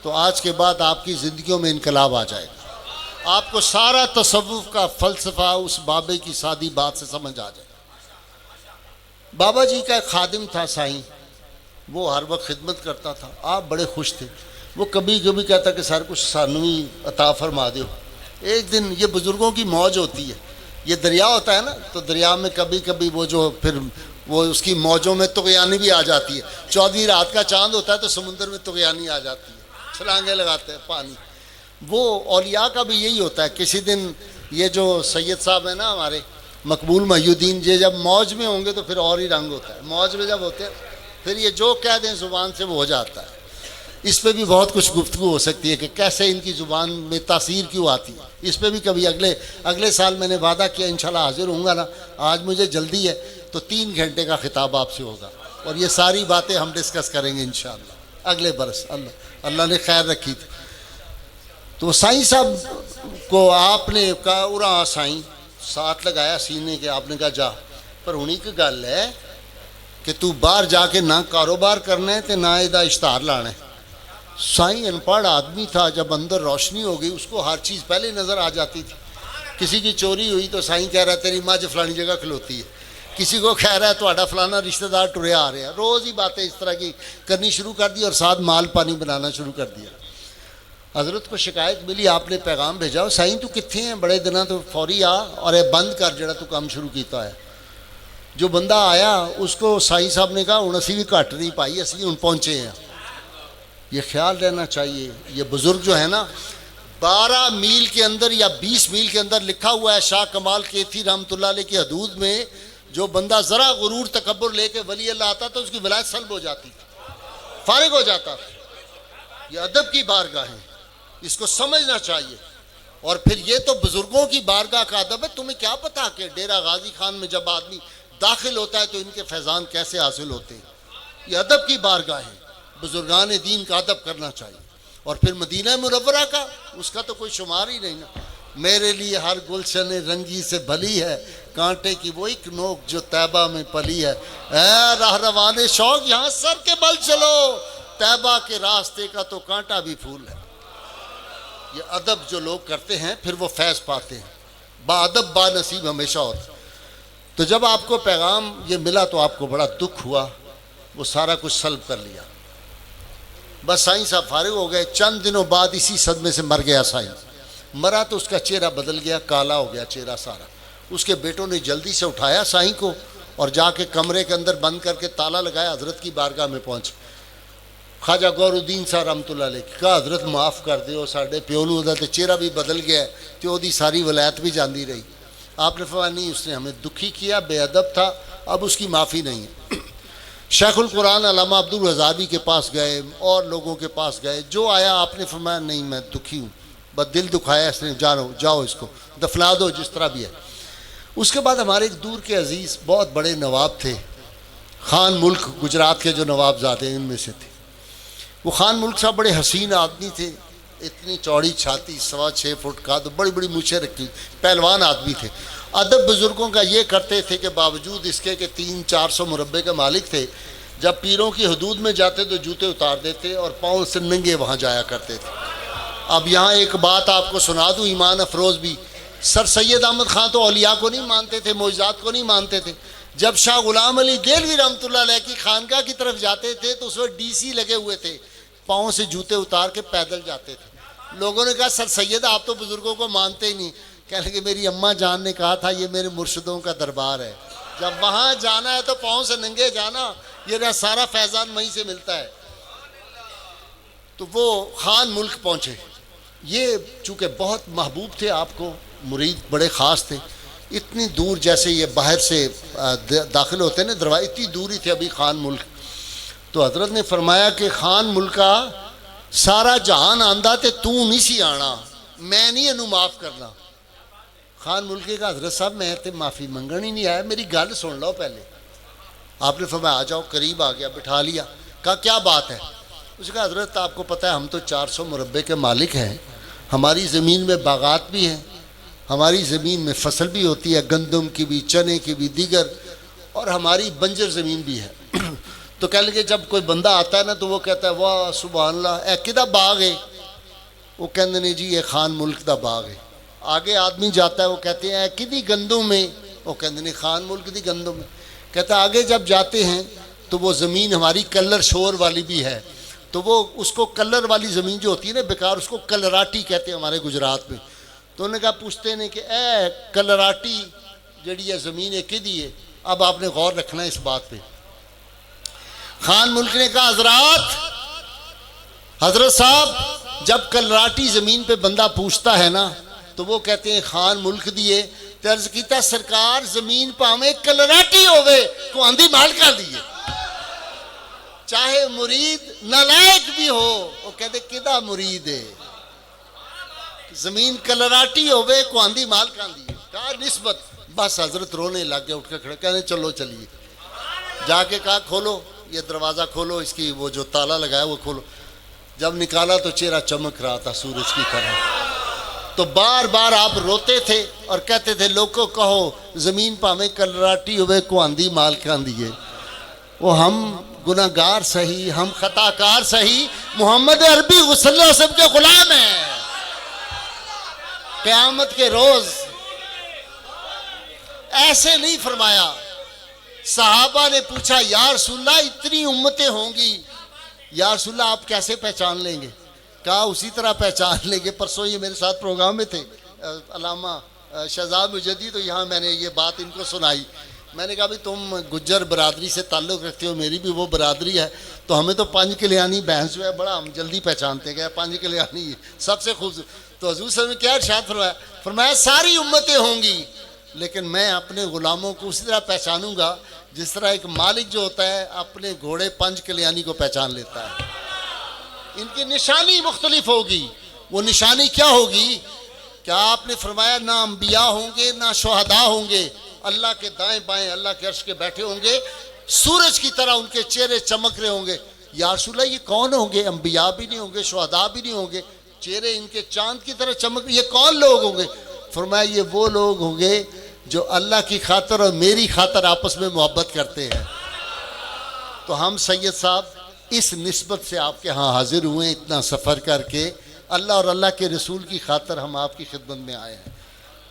تو آج کے بعد آپ کی زندگیوں میں انقلاب آ جائے گا. آپ کو سارا تصوف کا فلسفہ اس بابے کی سادی بات سے سمجھ آ جائے گا. بابا جی کا ایک خادم تھا سائیں، وہ ہر وقت خدمت کرتا تھا. آپ بڑے خوش تھے. وہ کبھی کبھی کہتا کہ سر کچھ سانوی عطا فرما دیو. ایک دن یہ بزرگوں کی موج ہوتی ہے، یہ دریا ہوتا ہے نا، تو دریا میں کبھی کبھی وہ جو پھر وہ اس کی موجوں میں طغیانی بھی آ جاتی ہے، 14ویں رات کا چاند ہوتا ہے تو سمندر میں طغیانی آ جاتی ہے، چھلانگیں لگاتے ہیں پانی. وہ اولیاء کا بھی یہی ہوتا ہے. کسی دن یہ جو سید صاحب ہیں نا ہمارے مقبول محی الدین، یہ جب موج میں ہوں گے تو پھر اور ہی رنگ ہوتا ہے. موج میں جب ہوتے ہیں پھر یہ جو کہہ دیں زبان سے وہ ہو جاتا ہے. اس پہ بھی بہت کچھ گفتگو ہو سکتی ہے کہ کیسے ان کی زبان میں تاثیر کیوں آتی ہے. اس پہ بھی کبھی اگلے سال میں نے وعدہ کیا انشاءاللہ حاضر ہوں گا نا. آج مجھے جلدی ہے تو 3 گھنٹے کا خطاب آپ سے ہوگا اور یہ ساری باتیں ہم ڈسکس کریں گے انشاءاللہ اگلے برس. اللہ نے خیر رکھی تھی. تو سائیں صاحب کو آپ نے کہا اُرا سائیں ساتھ لگایا سینے کے. آپ نے کہا جا پر ہونی کی گل ہے کہ تو باہر جا کے نہ کاروبار کرنا ہے تو نہ ادھا اشتہار لانا ہے. سائیں ان پڑھ آدمی تھا، جب اندر روشنی ہو گئی اس کو ہر چیز پہلے نظر آ جاتی تھی. کسی کی چوری ہوئی تو سائیں کہہ رہا ہے تیری مجھ فلانی جگہ کھلوتی ہے. کسی کو کہہ رہا ہے تو فلانا رشتہ دار ٹرے آ رہے ہیں. روز ہی باتیں اس طرح کی کرنی شروع کر دی اور ساتھ مال پانی بنانا شروع کر دیا. حضرت کو شکایت ملی، آپ نے پیغام بھیجا سائیں تو کتنے ہیں بڑے دنوں تو فوری آ اور اے بند کر جڑا تو کام شروع کیتا ہے. جو بندہ آیا اس کو سائیں صاحب نے کہا ہوں اسی بھی گھٹ نہیں پائی، اسی ہوں پہنچے ہیں. یہ خیال رہنا چاہیے. یہ بزرگ جو ہے نا 12 میل کے اندر یا 20 میل کے اندر لکھا ہوا ہے شاہ کمال کیتھی رحمۃ اللہ علیہ کی حدود میں جو بندہ ذرا غرور تکبر لے کے ولی اللہ آتا تو اس کی ولایت سلب ہو جاتی تھی، فارغ ہو جاتا تھا. یہ ادب کی بارگاہ ہے، اس کو سمجھنا چاہیے. اور پھر یہ تو بزرگوں کی بارگاہ کا ادب ہے. تمہیں کیا پتا کہ ڈیرہ غازی خان میں جب آدمی داخل ہوتا ہے تو ان کے فیضان کیسے حاصل ہوتے ہیں. یہ ادب کی بارگاہ ہے، بزرگان دین کا ادب کرنا چاہیے. اور پھر مدینہ منورہ کا اس کا تو کوئی شمار ہی نہیں نا. میرے لیے ہر گلشن رنگی سے بھلی ہے، کانٹے کی وہ ایک نوک جو طیبہ میں پلی ہے. اے راہ روان شوق یہاں سر کے بل چلو، طیبہ کے راستے کا تو کانٹا بھی پھول ہے. یہ ادب جو لوگ کرتے ہیں پھر وہ فیض پاتے ہیں. با ادب با نصیب ہمیشہ ہوتا. تو جب آپ کو پیغام یہ ملا تو آپ کو بڑا دکھ ہوا، وہ سارا کچھ سلب کر لیا. بس سائیں صاحب فارغ ہو گئے. چند دنوں بعد اسی صدمے سے مر گیا سائیں. مرا تو اس کا چہرہ بدل گیا، کالا ہو گیا چہرہ سارا. اس کے بیٹوں نے جلدی سے اٹھایا سائیں کو اور جا کے کمرے کے اندر بند کر کے تالا لگایا. حضرت کی بارگاہ میں پہنچ خواجہ غور الدین صاحب رحمۃ اللہ علیہ کہا حضرت معاف کر دیو ساڈے پیو نوں دا تے چہرہ بھی بدل گیا ہے تے او دی ساری ولایت بھی جاندی رہی. آپ نے فرمایا نہیں، اس نے ہمیں دکھی کیا، بے ادب تھا، اب اس کی معافی نہیں ہے. شیخ القرآن علامہ عبدالرزاوی کے پاس گئے اور لوگوں کے پاس گئے. جو آیا آپ نے فرمایا نہیں میں دکھی ہوں، بس دل دکھایا اس نے، جاؤ اس کو دفنا دو جس طرح بھی ہے. اس کے بعد ہمارے ایک دور کے عزیز بہت بڑے نواب تھے، خان ملک گجرات کے جو نواب زادے ان میں سے تھے. وہ خان ملک صاحب بڑے حسین آدمی تھے، اتنی چوڑی چھاتی، 6.25 فٹ کا، تو بڑی بڑی مونچھیں رکھی، پہلوان آدمی تھے. ادب بزرگوں کا یہ کرتے تھے کہ باوجود اس کے کہ 300-400 مربے کے مالک تھے، جب پیروں کی حدود میں جاتے تو جوتے اتار دیتے اور پاؤں سے ننگے وہاں جایا کرتے تھے. اب یہاں ایک بات آپ کو سنا دوں ایمان افروز بھی، سر سید احمد خان تو اولیاء کو نہیں مانتے تھے، معجزات کو نہیں مانتے تھے. جب شاہ غلام علی دہلوی رحمۃ اللہ علیہ کی خانقاہ کی طرف جاتے تھے تو اس وقت DC لگے ہوئے تھے، پاؤں سے جوتے اتار کے پیدل جاتے تھے. لوگوں نے کہا سر سید آپ تو بزرگوں کو مانتے ہی نہیں. کہنے کہ میری اماں جان نے کہا تھا یہ میرے مرشدوں کا دربار ہے، جب وہاں جانا ہے تو پاؤں سے ننگے جانا، یہ سارا فیضان وہیں سے ملتا ہے. تو وہ خان ملک پہنچے. یہ چونکہ بہت محبوب تھے آپ کو، مرید بڑے خاص تھے. اتنی دور جیسے یہ باہر سے داخل ہوتے ہیں نا دروازے، اتنی دور ہی تھے ابھی خان ملک. تو حضرت نے فرمایا کہ خان ملکا سارا جہان آندا تے تو نہیں سی آنا، میں نہیں انہوں معاف کرنا. خان ملکے کا حضرت صاحب میں تے معافی منگن ہی نہیں آیا، میری گل سن لو پہلے. آپ نے فرمایا آ جاؤ. قریب آ گیا، بٹھا لیا. کہا کیا بات ہے؟ اس نے کہا حضرت آپ کو پتہ ہے ہم تو 400 مربے کے مالک ہیں، ہماری زمین میں باغات بھی ہیں، ہماری زمین میں فصل بھی ہوتی ہے، گندم کی بھی، چنے کی بھی، دیگر، اور ہماری بنجر زمین بھی ہے. تو کہہ لگے جب کوئی بندہ آتا ہے نا تو وہ کہتا ہے واہ سبحان اللہ اے کدا باغ ہے؟ وہ کہتے ہیں جی یہ خان ملک دا باغ ہے. آگے آدمی جاتا ہے وہ کہتے ہیں اے کدی گندم میں؟ وہ کہتے ہیں خان ملک دی گندم میں. کہتا ہے آگے جب جاتے ہیں تو وہ زمین ہماری کلر شور والی بھی ہے، تو وہ اس کو کلر والی زمین جو ہوتی ہے نا بیکار، اس کو کلراٹی کہتے ہیں ہمارے گجرات میں. تو انہوں نے کہا پوچھتے نے کہ اے کلراٹی جڑی ہے زمین ایک دی ہے، اب آپ نے غور رکھنا ہے اس بات پہ۔ خان ملک نے کہا حضرت صاحب جب کلراٹی زمین پہ بندہ پوچھتا ہے نا تو وہ کہتے ہیں خان ملک دیے، تو عرض کیتا سرکار زمین پاویں کلراٹی ہوئے کو آندھی مال کر دیے، چاہے مرید نالائق بھی ہو وہ کہتے کدا مرید ہے، زمین کلراٹی ہوئے کو آندھی مال کر دیے، کہا نسبت۔ بس حضرت رونے لگ گیا، اٹھ کے کھڑے، کہنے چلو چلیے، جا کے کہا کھولو یہ دروازہ کھولو، اس کی وہ جو تالا لگایا وہ کھولو۔ جب نکالا تو چہرہ چمک رہا تھا سورج کی طرح۔ تو بار بار آپ روتے تھے اور کہتے تھے لوگوں کہو زمین پاویں کلراٹی ہوئے کو آندھی مال کان دیے، وہ ہم گناہگار سہی، ہم خطا کار سہی، محمد عربی صلی اللہ علیہ وسلم کے غلام ہیں۔ قیامت کے روز ایسے نہیں فرمایا۔ صحابہ نے پوچھا یا رسول اللہ اتنی امتیں ہوں گی، یا رسول اللہ آپ کیسے پہچان لیں گے؟ کہا اسی طرح پہچان لیں گے۔ پرسوں یہ میرے ساتھ پروگرام میں تھے علامہ شہزاد مجدی، تو یہاں میں نے یہ بات ان کو سنائی۔ میں نے کہا بھی تم گجر برادری سے تعلق رکھتے ہو، میری بھی وہ برادری ہے، تو ہمیں تو پانچ کلیانی بھینس جو ہے بڑا ہم جلدی پہچانتے گئے، پانچ کلیانی سب سے خوبصورت۔ تو حضور صلی اللہ علیہ وسلم نے کیا ارشاد فرمایا؟ فرمایا ساری امتیں ہوں گی لیکن میں اپنے غلاموں کو اسی طرح پہچانوں گا جس طرح ایک مالک جو ہوتا ہے اپنے گھوڑے پنج کلیانی کو پہچان لیتا ہے۔ ان کی نشانی مختلف ہوگی۔ وہ نشانی کیا ہوگی؟ کیا آپ نے فرمایا نہ انبیاء ہوں گے نہ شہداء ہوں گے، اللہ کے دائیں بائیں اللہ کے عرش کے بیٹھے ہوں گے، سورج کی طرح ان کے چہرے چمک رہے ہوں گے۔ یا رسول اللہ یہ کون ہوں گے؟ انبیاء بھی نہیں ہوں گے، شہداء بھی نہیں ہوں گے، چہرے ان کے چاند کی طرح چمک، یہ کون لوگ ہوں گے؟ فرمایا یہ وہ لوگ ہوں گے جو اللہ کی خاطر اور میری خاطر آپس میں محبت کرتے ہیں۔ تو ہم سید صاحب اس نسبت سے آپ کے ہاں حاضر ہوئے، اتنا سفر کر کے اللہ اور اللہ کے رسول کی خاطر ہم آپ کی خدمت میں آئے ہیں۔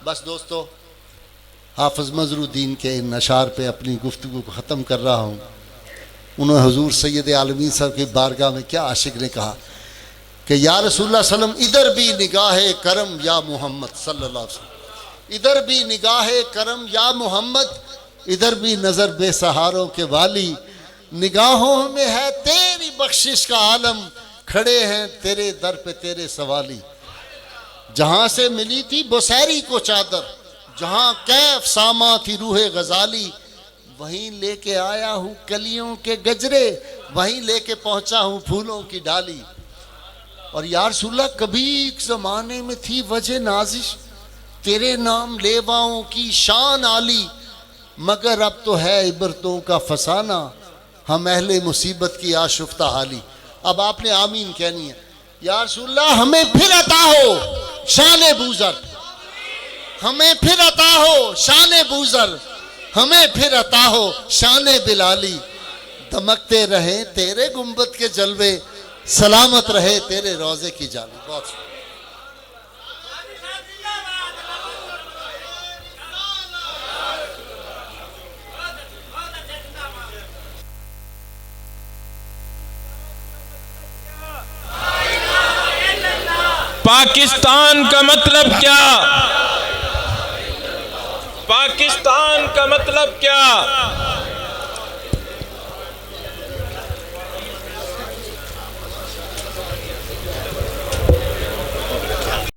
بس دوستو حافظ مظہر الدین کے ان اشعار پہ اپنی گفتگو کو ختم کر رہا ہوں۔ انہوں نے حضور سید عالمین صاحب کی بارگاہ میں کیا عاشق نے کہا کہ یا رسول اللہ صلی اللہ علیہ وسلم ادھر بھی نگاہ کرم یا محمد صلی اللہ علیہ وسلم، ادھر بھی نگاہ کرم یا محمد، ادھر بھی نظر بے سہاروں کے والی، نگاہوں میں ہے تیری بخشش کا عالم، کھڑے ہیں تیرے در پہ تیرے سوالی۔ جہاں سے ملی تھی بسیری کو چادر، جہاں کیف ساما تھی روح غزالی، وہیں لے کے آیا ہوں کلیوں کے گجرے، وہیں لے کے پہنچا ہوں پھولوں کی ڈالی۔ اور یا رسول اللہ کبھی ایک زمانے میں تھی وجہ نازش، تیرے نام لیواؤں کی شان عالی، مگر اب تو ہے عبرتوں کا فسانہ، ہم اہل مصیبت کی آشفتہ حالی۔ اب آپ نے آمین کہنی ہے۔ یا رسول اللہ ہمیں پھر عطا ہو شان بوزر، ہمیں پھر عطا ہو شان بوزر، ہمیں پھر عطا ہو شان بلالی، دمکتے رہیں تیرے گنبد کے جلوے، سلامت رہے تیرے روزے کی جالی۔ بہت شکریہ۔ پاکستان کا مطلب کیا؟ پاکستان کا مطلب کیا؟